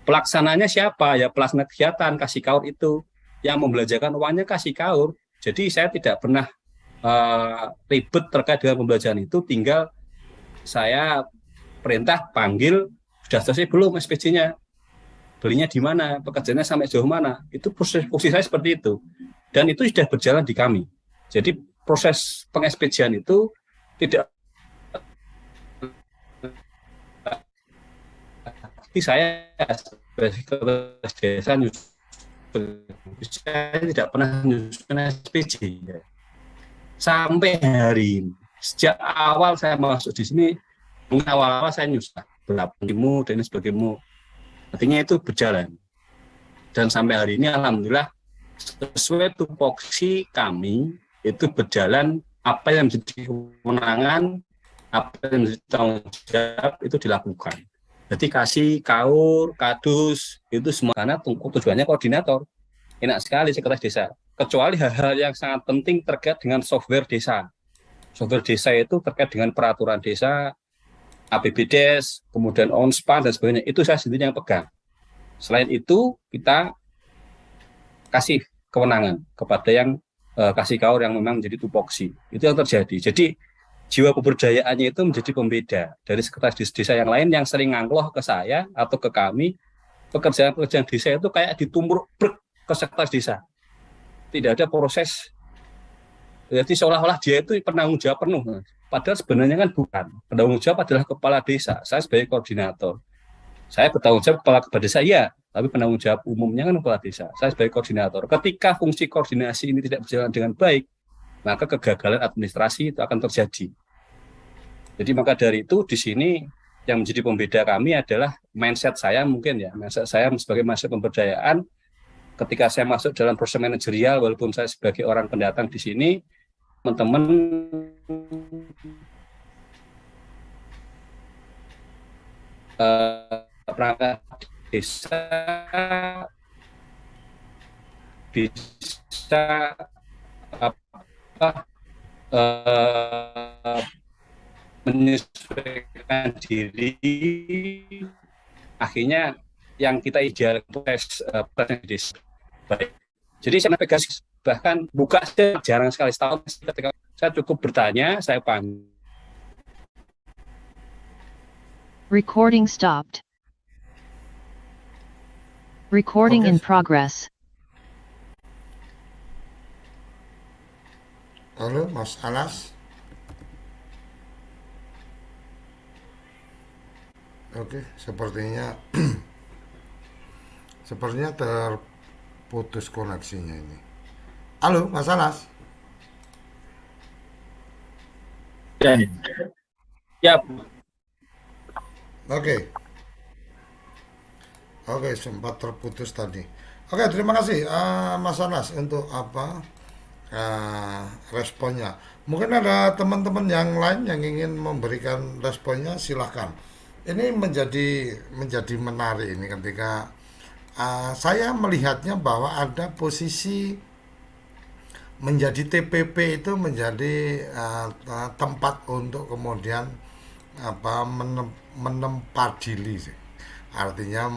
Pelaksananya siapa? Ya pelaksana kegiatan, kasih kaur itu. Yang membelanjakan uangnya kasih kaur. Jadi saya tidak pernah ribet terkait dengan pembelajaran itu, tinggal saya perintah panggil, sudah selesai belum SPJ-nya, belinya di mana, pekerjaannya sampai jauh mana, itu proses saya seperti itu, dan itu sudah berjalan di kami. Jadi proses peng-SPJ-an itu tidak saya sebagai desa saya tidak pernah nyusun SPJ sampai hari ini. Sejak awal saya masuk di sini, mungkin awal-awal saya nyusah berapa ilmu dan sebagainya. Artinya itu berjalan. Dan sampai hari ini alhamdulillah sesuai tupoksi kami itu berjalan, apa yang menjadi kewenangan, apa yang menjadi tanggung jawab itu dilakukan. Jadi kasih kaur, kadus itu semua, karena tujuannya koordinator. Enak sekali sekretaris desa. Kecuali hal-hal yang sangat penting terkait dengan software desa. Software desa itu terkait dengan peraturan desa, APBDes, kemudian ONSPAN dan sebagainya. Itu saya sendiri yang pegang. Selain itu, kita kasih kewenangan kepada yang kasih kaur yang memang menjadi tupoksi. Itu yang terjadi. Jadi jiwa pemberdayaannya itu menjadi pembeda dari sekretaris desa yang lain yang sering ngangkloh ke saya atau ke kami. Pekerjaan-pekerjaan desa itu kayak ditumpuk ke sekretaris desa. Tidak ada proses. Jadi seolah-olah dia itu penanggung jawab penuh. Padahal sebenarnya kan bukan. Penanggung jawab adalah kepala desa. Saya sebagai koordinator. Saya bertanggung jawab kepada desa, iya. Tapi penanggung jawab umumnya kan kepala desa. Saya sebagai koordinator. Ketika fungsi koordinasi ini tidak berjalan dengan baik, maka kegagalan administrasi itu akan terjadi. Jadi maka dari itu di sini yang menjadi pembeda kami adalah mindset saya mungkin ya. Mindset saya sebagai mindset pemberdayaan. Ketika saya masuk dalam proses manajerial, walaupun saya sebagai orang pendatang di sini, teman-teman perangkat desa bisa apa menyesuaikan diri, akhirnya yang kita ideal desa baik. Jadi saya pegang bahkan buka saya jarang sekali, setahun ketika saya cukup bertanya, saya paham. Recording stopped. Recording in progress. Halo, Mas Anas. Oke, sepertinya terputus koneksinya ini. Halo, Mas Anas. Ya. Oke, sempat terputus tadi. Oke, terima kasih Mas Anas untuk responnya. Mungkin ada teman-teman yang lain yang ingin memberikan responnya, silahkan. Ini menjadi menarik ini ketika saya melihatnya bahwa ada posisi menjadi TPP itu menjadi tempat untuk kemudian menempadili sih. Artinya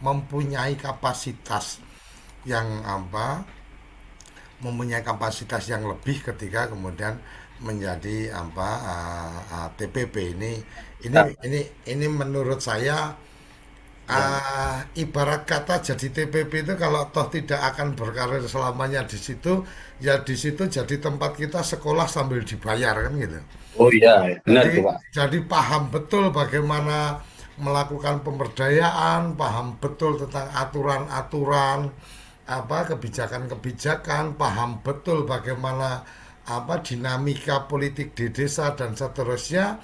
mempunyai kapasitas yang mempunyai kapasitas yang lebih ketika kemudian menjadi TPP ini menurut saya ibarat kata jadi TPP itu kalau toh tidak akan berkarir selamanya di situ, ya di situ jadi tempat kita sekolah sambil dibayar kan gitu. Oh iya, benar tuh Pak. Jadi paham betul bagaimana melakukan pemberdayaan, paham betul tentang aturan-aturan, kebijakan-kebijakan, paham betul bagaimana dinamika politik di desa dan seterusnya,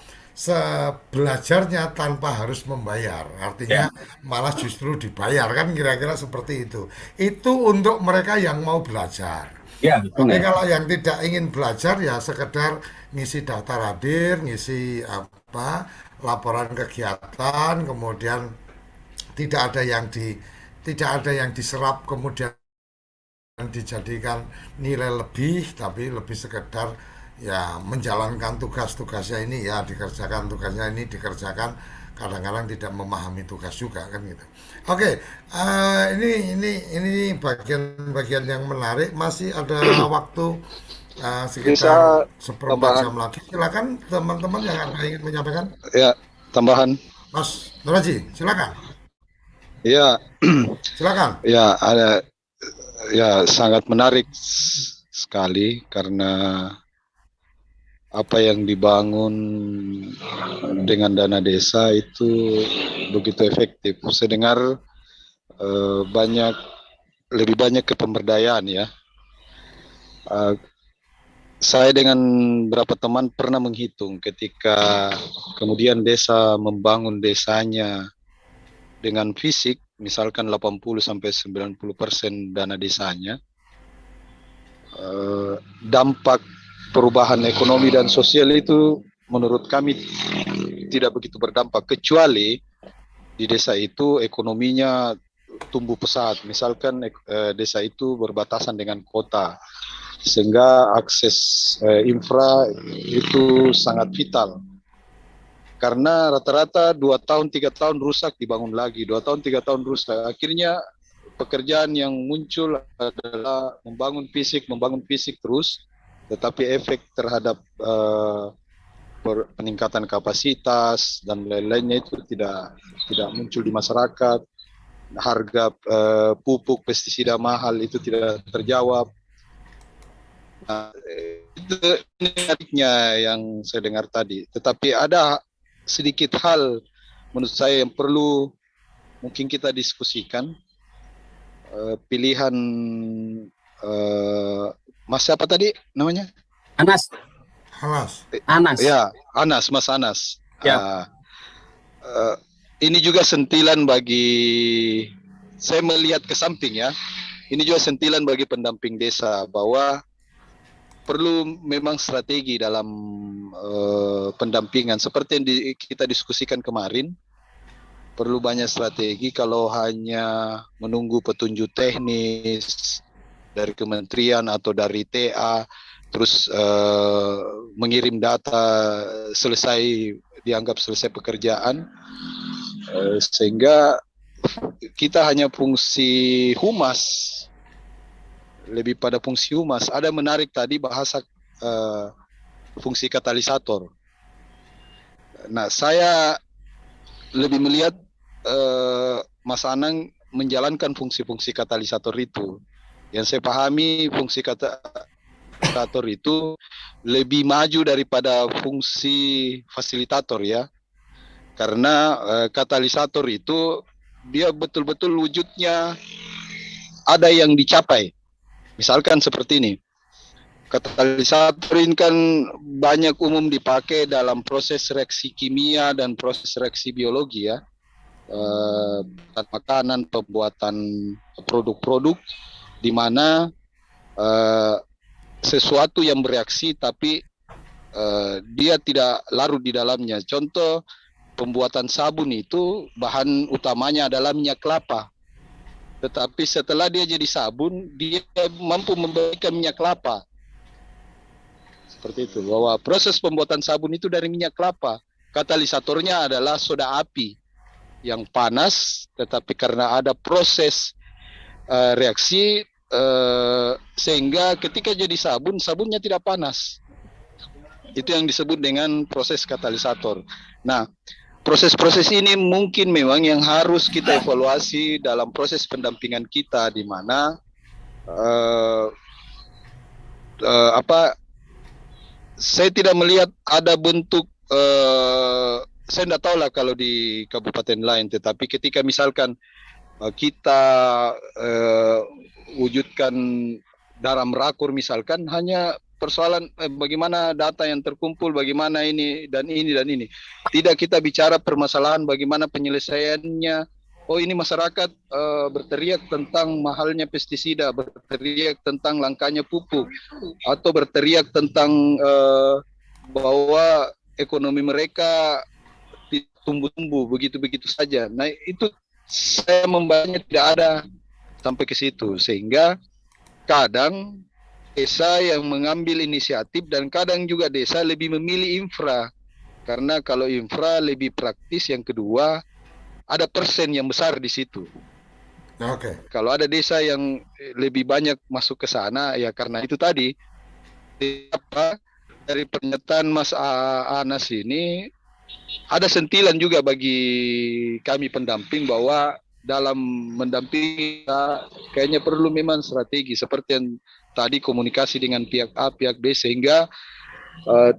belajarnya tanpa harus membayar. Artinya malah justru dibayar kan, kira-kira seperti itu. Itu untuk mereka yang mau belajar. Ya, Tapi kalau yang tidak ingin belajar ya sekedar ngisi daftar hadir, ngisi laporan kegiatan, kemudian tidak ada yang diserap kemudian dijadikan nilai lebih, tapi lebih sekedar ya menjalankan tugasnya ini, ya dikerjakan tugasnya ini, dikerjakan, kadang-kadang tidak memahami tugas juga kan gitu. Oke, ini bagian yang menarik. Masih ada waktu sekitar seperempat jam lagi. Silakan teman-teman yang ingin menyampaikan. Ya, tambahan. Mas Nuraji, silakan. Ya, silakan. Ya, sangat menarik sekali karena apa yang dibangun dengan dana desa itu begitu efektif. Saya dengar lebih banyak ke pemberdayaan ya. Saya dengan beberapa teman pernah menghitung ketika kemudian desa membangun desanya dengan fisik, misalkan 80-90% dana desanya, dampak perubahan ekonomi dan sosial itu menurut kami tidak begitu berdampak, kecuali di desa itu ekonominya tumbuh pesat. Misalkan desa itu berbatasan dengan kota, sehingga akses infra itu sangat vital. Karena rata-rata 2 tahun 3 tahun rusak, dibangun lagi, 2 tahun 3 tahun rusak. Akhirnya pekerjaan yang muncul adalah membangun fisik terus, tetapi efek terhadap peningkatan kapasitas dan lain-lainnya itu tidak muncul di masyarakat. Harga pupuk pestisida mahal itu tidak terjawab. Nah, itu menariknya yang saya dengar tadi. Tetapi ada sedikit hal menurut saya yang perlu mungkin kita diskusikan. Pilihan Mas siapa tadi namanya? Anas. Ya, Mas Anas. Ya. Ini juga sentilan bagi, saya melihat ke samping ya. Ini juga sentilan bagi pendamping desa bahwa perlu memang strategi dalam pendampingan seperti yang kita diskusikan kemarin. Perlu banyak strategi. Kalau hanya menunggu petunjuk teknis dari kementerian atau dari TA, terus mengirim data dianggap selesai pekerjaan, sehingga kita hanya fungsi humas, lebih pada fungsi humas. Ada menarik tadi bahasa fungsi katalisator. Nah, saya lebih melihat Mas Anang menjalankan fungsi-fungsi katalisator itu. Yang saya pahami fungsi katalisator itu lebih maju daripada fungsi fasilitator ya. Karena katalisator itu dia betul-betul wujudnya ada yang dicapai. Misalkan seperti ini. Katalisator ini kan banyak umum dipakai dalam proses reaksi kimia dan proses reaksi biologi ya. Makanan, pembuatan produk-produk di mana sesuatu yang bereaksi tapi dia tidak larut di dalamnya. Contoh pembuatan sabun itu bahan utamanya adalah minyak kelapa. Tetapi setelah dia jadi sabun, dia mampu memberikan minyak kelapa. Seperti itu, bahwa proses pembuatan sabun itu dari minyak kelapa. Katalisatornya adalah soda api yang panas, tetapi karena ada proses reaksi sehingga ketika jadi sabun, sabunnya tidak panas. Itu yang disebut dengan proses katalisator. Nah, proses-proses ini mungkin memang yang harus kita evaluasi dalam proses pendampingan kita, di mana saya tidak melihat ada bentuk saya tidak tahu lah kalau di kabupaten lain, tetapi ketika misalkan kita wujudkan dalam rakur misalkan hanya persoalan bagaimana data yang terkumpul, bagaimana ini dan ini dan ini. Tidak kita bicara permasalahan bagaimana penyelesaiannya. Oh, ini masyarakat berteriak tentang mahalnya pestisida, berteriak tentang langkanya pupuk, atau berteriak tentang bahwa ekonomi mereka tumbuh-tumbuh begitu-begitu saja. Nah, itu saya membacanya tidak ada sampai ke situ, sehingga kadang desa yang mengambil inisiatif dan kadang juga desa lebih memilih infra, karena kalau infra lebih praktis. Yang kedua, ada persen yang besar di situ. Oke. Kalau ada desa yang lebih banyak masuk ke sana, ya karena itu tadi dari pernyataan Mas Anas ini ada sentilan juga bagi kami pendamping bahwa dalam mendampingi kayaknya perlu memang strategi seperti yang tadi, komunikasi dengan pihak A, pihak B, sehingga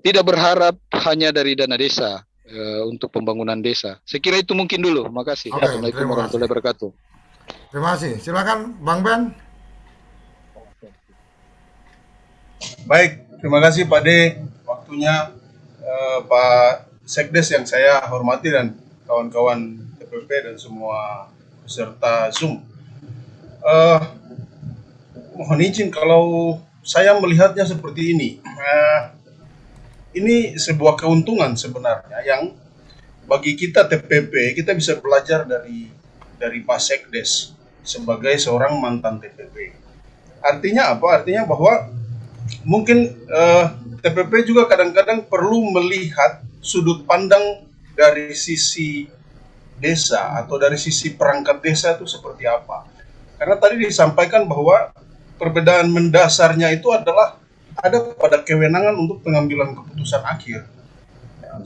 tidak berharap hanya dari dana desa untuk pembangunan desa. Saya kira itu mungkin dulu. Makasih. Oke, Assalamualaikum terima warahmatullahi wabarakatuh. Terima kasih. Silakan Bang Ben. Baik, terima kasih Pak D. Waktunya Pak Sekdes yang saya hormati dan kawan-kawan TPP dan semua peserta Zoom. Mohon izin kalau saya melihatnya seperti ini. Ini sebuah keuntungan sebenarnya yang bagi kita TPP, kita bisa belajar dari Pak Sekdes sebagai seorang mantan TPP. Artinya apa? Artinya bahwa mungkin TPP juga kadang-kadang perlu melihat sudut pandang dari sisi desa atau dari sisi perangkat desa itu seperti apa. Karena tadi disampaikan bahwa perbedaan mendasarnya itu adalah ada pada kewenangan untuk pengambilan keputusan akhir.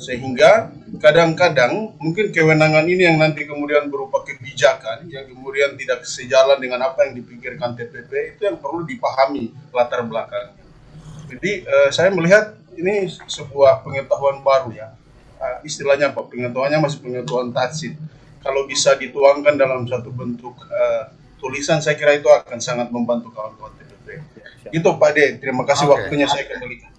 Sehingga kadang-kadang mungkin kewenangan ini yang nanti kemudian berupa kebijakan yang kemudian tidak sejalan dengan apa yang dipikirkan TPP, itu yang perlu dipahami latar belakang. Jadi saya melihat ini sebuah pengetahuan baru ya. Istilahnya apa? Pengetahuannya masih pengetahuan tacit. Kalau bisa dituangkan dalam satu bentuk tulisan, saya kira itu akan sangat membantu kawan-kawan TPP. Itu Pak D, terima kasih waktunya saya kembalikan.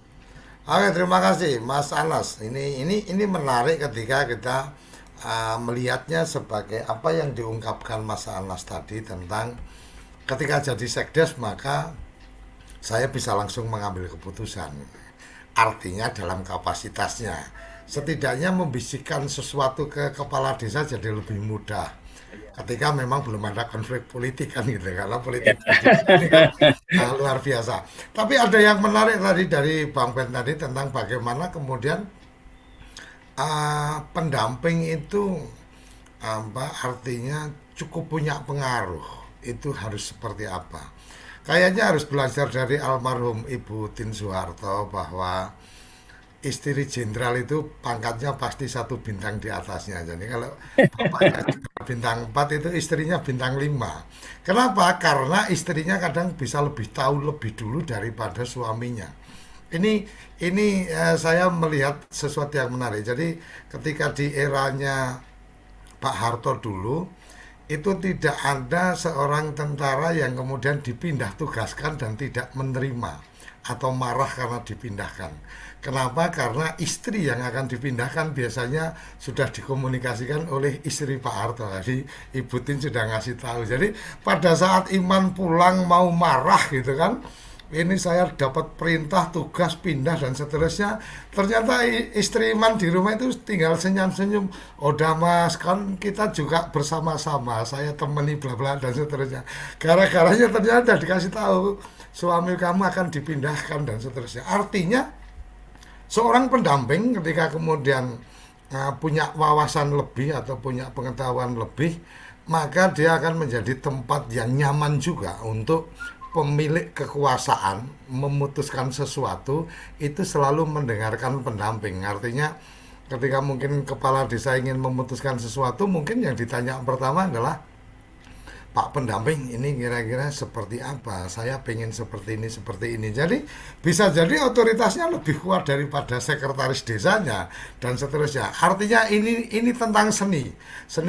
Oke, terima kasih Mas Anas. Ini menarik ketika kita melihatnya sebagai apa yang diungkapkan Mas Anas tadi tentang ketika jadi sekdes maka saya bisa langsung mengambil keputusan. Artinya dalam kapasitasnya. Setidaknya membisikkan sesuatu ke kepala desa jadi lebih mudah. Ketika memang belum ada konflik politik kan gitu, karena politik ini kan luar biasa. Tapi ada yang menarik tadi dari Bang Ben tadi tentang bagaimana kemudian pendamping itu apa artinya cukup punya pengaruh, itu harus seperti apa. Kayaknya harus belajar dari almarhum Ibu Tin Soeharto bahwa istri jenderal itu pangkatnya pasti satu bintang di atasnya. Jadi kalau bapaknya bintang 4 itu istrinya bintang 5. Kenapa? Karena istrinya kadang bisa lebih tahu lebih dulu daripada suaminya. Ini saya melihat sesuatu yang menarik. Jadi ketika di eranya Pak Harto dulu itu tidak ada seorang tentara yang kemudian dipindah tugaskan dan tidak menerima atau marah karena dipindahkan. Kenapa? Karena istri yang akan dipindahkan biasanya sudah dikomunikasikan oleh istri Pak Harto. Jadi Ibu Tin sudah ngasih tahu. Jadi pada saat Iman pulang mau marah gitu kan, ini saya dapat perintah tugas pindah dan seterusnya, ternyata istri Iman di rumah itu tinggal senyum-senyum, udah mas kan kita juga bersama-sama, saya temani bla bla dan seterusnya. Gara-garanya ternyata dikasih tahu suami kamu akan dipindahkan dan seterusnya. Artinya seorang pendamping ketika kemudian punya wawasan lebih atau punya pengetahuan lebih, maka dia akan menjadi tempat yang nyaman juga untuk pemilik kekuasaan memutuskan sesuatu itu selalu mendengarkan pendamping. Artinya ketika mungkin kepala desa ingin memutuskan sesuatu, mungkin yang ditanya pertama adalah, Pak pendamping ini kira-kira seperti apa? Saya pengen seperti ini. Jadi bisa jadi otoritasnya lebih kuat daripada sekretaris desanya dan seterusnya. Artinya ini tentang seni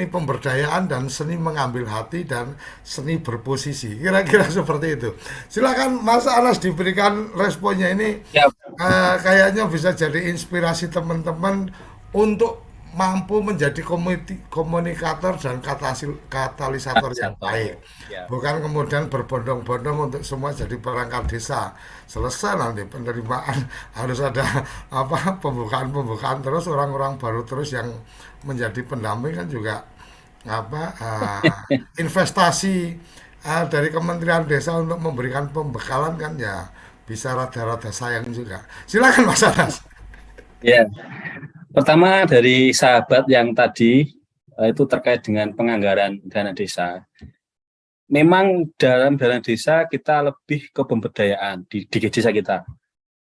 pemberdayaan dan seni mengambil hati dan seni berposisi. Kira-kira seperti itu. Silakan Mas Anas diberikan responnya ini. Ya, Kayaknya bisa jadi inspirasi teman-teman untuk mampu menjadi komunikator dan katalisator yang baik. ya. Bukan kemudian berbondong-bondong untuk semua jadi perangkat desa. Selesai nanti penerimaan harus ada pembukaan terus orang-orang baru terus yang menjadi pendamping kan juga investasi dari Kementerian Desa untuk memberikan pembekalan kan ya bisa rada-rada sayang juga. Silakan Mas Anas. Ya, pertama dari sahabat yang tadi itu terkait dengan penganggaran dana desa. Memang dalam dana desa kita lebih ke pemberdayaan di desa kita.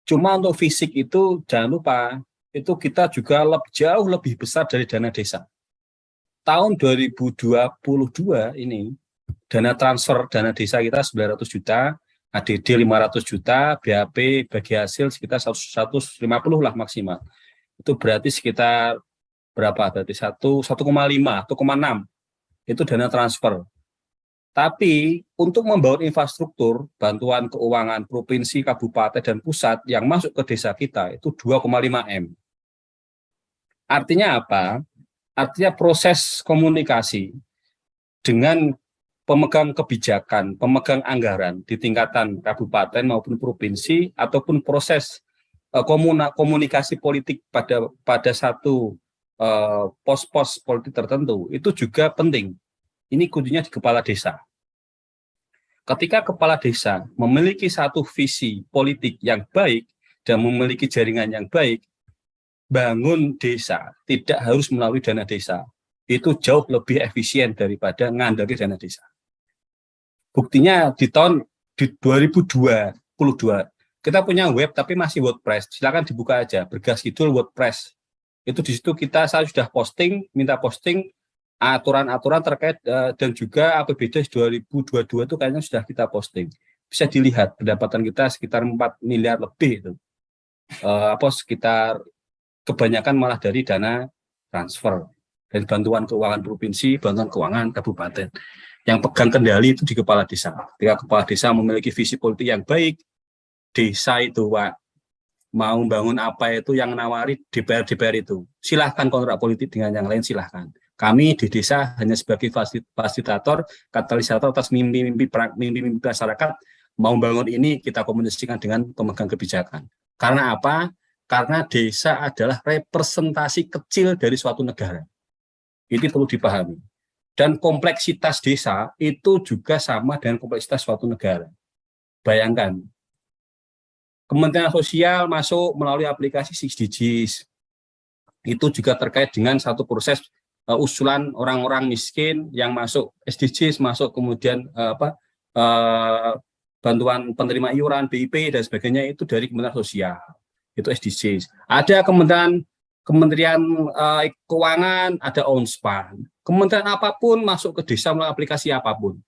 Cuma untuk fisik itu jangan lupa, itu kita juga jauh lebih besar dari dana desa. Tahun 2022 ini, dana transfer dana desa kita 900 juta, ADD 500 juta, BAP bagi hasil sekitar 150 lah maksimal. Itu berarti sekitar berapa? Berarti 1,5, 1,6 itu dana transfer. Tapi untuk membangun infrastruktur, bantuan keuangan provinsi, kabupaten, dan pusat yang masuk ke desa kita itu 2,5 M. Artinya apa? Artinya proses komunikasi dengan pemegang kebijakan, pemegang anggaran di tingkatan kabupaten maupun provinsi, ataupun proses komunikasi politik pada satu pos-pos politik tertentu, itu juga penting. Ini kuncinya di kepala desa. Ketika kepala desa memiliki satu visi politik yang baik dan memiliki jaringan yang baik, bangun desa tidak harus melalui dana desa. Itu jauh lebih efisien daripada ngandalkan dana desa. Buktinya di tahun 2022 kita punya web tapi masih WordPress. Silakan dibuka aja, Bergas Kidul WordPress. Itu di situ saya sudah minta posting aturan-aturan terkait dan juga APBD 2022 itu kayaknya sudah kita posting. Bisa dilihat pendapatan kita sekitar 4 miliar lebih itu. Sekitar kebanyakan malah dari dana transfer dan bantuan keuangan provinsi, bantuan keuangan kabupaten. Yang pegang kendali itu di kepala desa. Ketika kepala desa memiliki visi politik yang baik, desa itu mau bangun apa itu yang nawari DPR itu. Silahkan kontrak politik dengan yang lain, silahkan. Kami di desa hanya sebagai fasilitator, katalisator atas mimpi-mimpi masyarakat mau bangun ini kita komunikasikan dengan pemegang kebijakan. Karena apa? Karena desa adalah representasi kecil dari suatu negara. Ini perlu dipahami. Dan kompleksitas desa itu juga sama dengan kompleksitas suatu negara. Bayangkan, Kementerian Sosial masuk melalui aplikasi 6DGs. Itu juga terkait dengan satu proses usulan orang-orang miskin yang masuk SDGs, masuk kemudian bantuan penerima iuran, BIP, dan sebagainya itu dari Kementerian Sosial. Itu SDGs. Ada Kementerian Keuangan, ada ONSPAN. Kementerian apapun masuk ke desa melalui aplikasi apapun.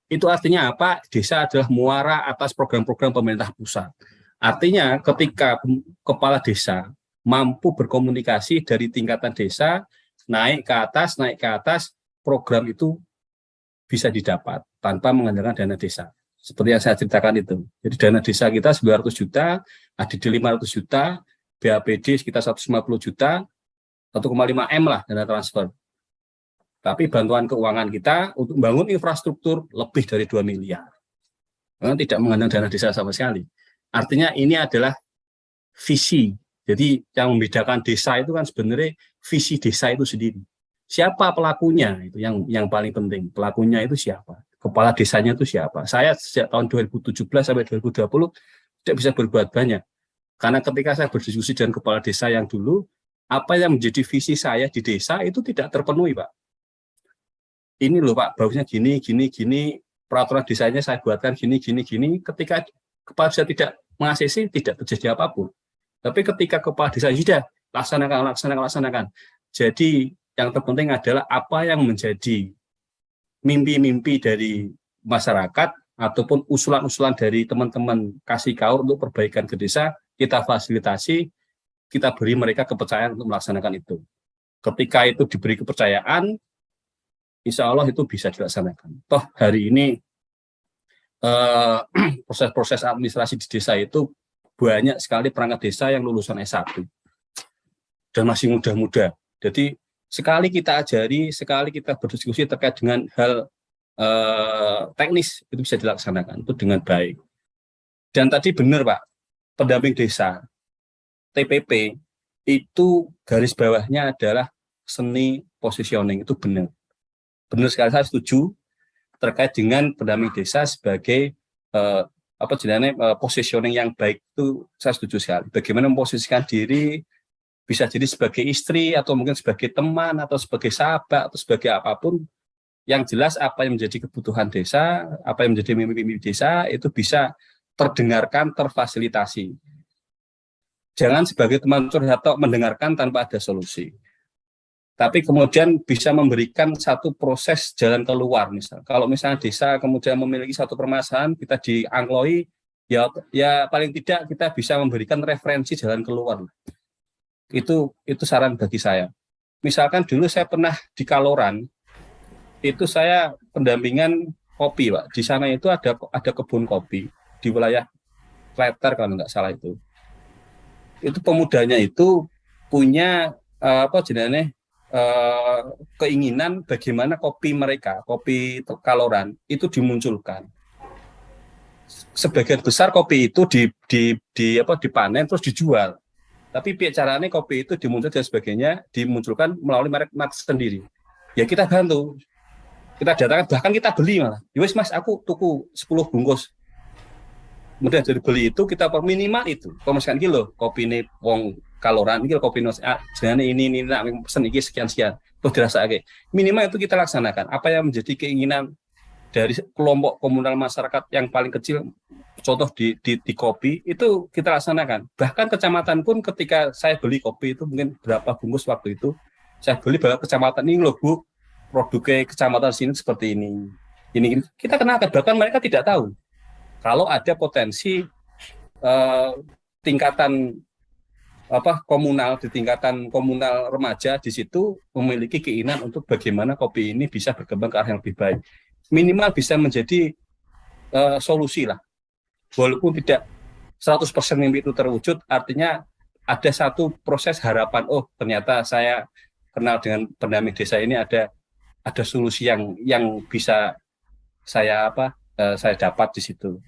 Itu artinya apa? Desa adalah muara atas program-program pemerintah pusat. Artinya ketika kepala desa mampu berkomunikasi dari tingkatan desa, naik ke atas, program itu bisa didapat tanpa mengandalkan dana desa. Seperti yang saya ceritakan itu. Jadi dana desa kita 900 juta, ADD 500 juta, BAPD sekitar 150 juta, 1,5 M lah dana transfer. Tapi bantuan keuangan kita untuk membangun infrastruktur lebih dari 2 miliar. Karena tidak mengandalkan dana desa sama sekali. Artinya ini adalah visi. Jadi yang membedakan desa itu kan sebenarnya visi desa itu sendiri. Siapa pelakunya itu yang paling penting. Pelakunya itu siapa? Kepala desanya itu siapa? Saya sejak tahun 2017 sampai 2020 tidak bisa berbuat banyak. Karena ketika saya berdiskusi dengan kepala desa yang dulu, apa yang menjadi visi saya di desa itu tidak terpenuhi, Pak. Ini loh Pak, bagusnya gini, peraturan desanya saya buatkan gini. Ketika kepala desa tidak mengaksesi, tidak terjadi apapun. Tapi ketika kepala desa sudah laksanakan. Jadi yang terpenting adalah apa yang menjadi mimpi-mimpi dari masyarakat ataupun usulan-usulan dari teman-teman kasih kaur untuk perbaikan ke desa, kita fasilitasi, kita beri mereka kepercayaan untuk melaksanakan itu. Ketika itu diberi kepercayaan, insya Allah itu bisa dilaksanakan. Toh hari ini proses-proses administrasi di desa itu banyak sekali perangkat desa yang lulusan S1 dan masih muda-muda. Jadi sekali kita ajari, sekali kita berdiskusi terkait dengan hal teknis, itu bisa dilaksanakan itu dengan baik. Dan tadi benar Pak, pendamping desa TPP itu garis bawahnya adalah seni positioning, itu benar. Benar sekali, saya setuju terkait dengan pendamping desa sebagai positioning yang baik, itu saya setuju sekali. Bagaimana memposisikan diri, bisa jadi sebagai istri atau mungkin sebagai teman atau sebagai sahabat atau sebagai apapun. Yang jelas apa yang menjadi kebutuhan desa, apa yang menjadi mimpi-mimpi desa itu bisa terdengarkan, terfasilitasi. Jangan sebagai teman curhat atau mendengarkan tanpa ada solusi. Tapi kemudian bisa memberikan satu proses jalan keluar. Kalau misalnya desa kemudian memiliki satu permasalahan, kita diangkloi, ya paling tidak kita bisa memberikan referensi jalan keluar. Itu saran bagi saya. Misalkan dulu saya pernah di Kaloran, itu saya pendampingan kopi, Pak. Di sana itu ada kebun kopi di wilayah Kleter kalau nggak salah itu. Itu pemudanya itu punya keinginan bagaimana kopi mereka, kopi Kaloran itu dimunculkan. Sebagian besar kopi itu dipanen terus dijual. Tapi caranya kopi itu dimunculkan dan sebagainya dimunculkan melalui merek sendiri. Ya kita bantu. Kita datangkan, bahkan kita beli malah. Yowes Mas, aku tuku 10 bungkus. Kemudian dari beli itu kita minimal itu. Kalau misalkan iki lho, kopi ini wong Kaloran, ini kopi ini nak pesen iki sekian. Terus dirasake. Minimal itu kita laksanakan. Apa yang menjadi keinginan dari kelompok komunal masyarakat yang paling kecil, contoh di kopi, itu kita laksanakan. Bahkan kecamatan pun ketika saya beli kopi itu mungkin berapa bungkus waktu itu, saya beli bahwa kecamatan ini loh Bu, produknya kecamatan sini seperti ini. Ini kita kenalkan, bahkan mereka tidak tahu kalau ada potensi tingkatan komunal, di tingkatan komunal remaja di situ memiliki keinginan untuk bagaimana kopi ini bisa berkembang ke arah yang lebih baik. Minimal bisa menjadi solusi lah. Walaupun tidak 100% mimpi itu terwujud, artinya ada satu proses harapan, oh ternyata saya kenal dengan pendamping desa ini ada solusi yang bisa saya dapat di situ.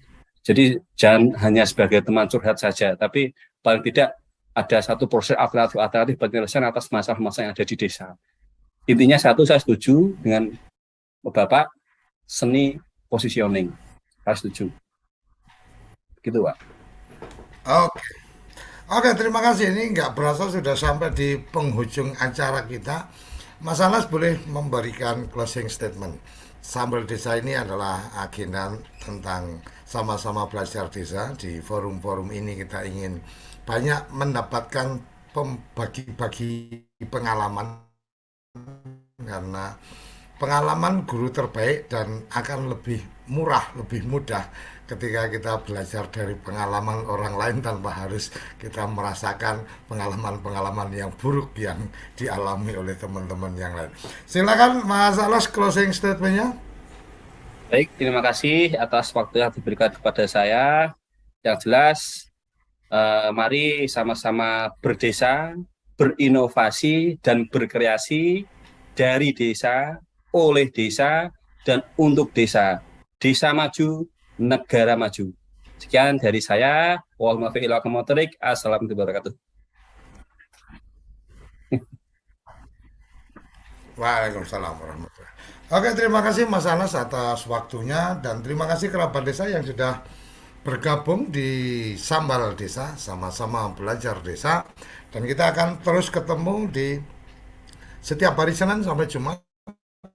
Jadi jangan hanya sebagai teman curhat saja, tapi paling tidak ada satu proses alternatif penyelesaian atas masalah-masalah yang ada di desa. Intinya satu, saya setuju dengan Bapak, seni positioning. Saya setuju. Gitu, Pak. Oke. Oke, terima kasih. Ini nggak berasa sudah sampai di penghujung acara kita. Mas Anas boleh memberikan closing statement. Sambal Desa ini adalah agenda tentang sama-sama belajar desa. Di forum-forum ini kita ingin banyak mendapatkan bagi pengalaman, karena pengalaman guru terbaik dan akan lebih murah, lebih mudah ketika kita belajar dari pengalaman orang lain tanpa harus kita merasakan pengalaman-pengalaman yang buruk yang dialami oleh teman-teman yang lain. Silakan Mas Alas, closing statementnya. Baik, terima kasih atas waktu yang diberikan kepada saya. Yang jelas, mari sama-sama berdesa, berinovasi, dan berkreasi dari desa, oleh desa, dan untuk desa. Desa maju, negara maju. Sekian dari saya. Assalamualaikum warahmatullahi wabarakatuh. Waalaikumsalam warahmatullahi. Oke, terima kasih Mas Anas atas waktunya, dan terima kasih kerabat desa yang sudah bergabung di Sambal Desa, sama-sama belajar desa. Dan kita akan terus ketemu di setiap hari Senin sampai Jumat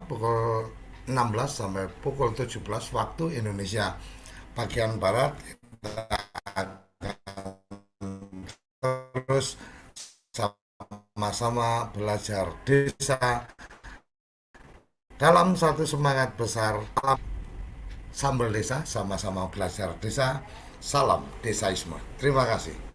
pukul 16 sampai pukul 17 waktu Indonesia bagian Barat. Kita akan terus sama-sama belajar desa dalam satu semangat besar. Sambal Desa, sama-sama belajar desa. Salam desaisme. Terima kasih.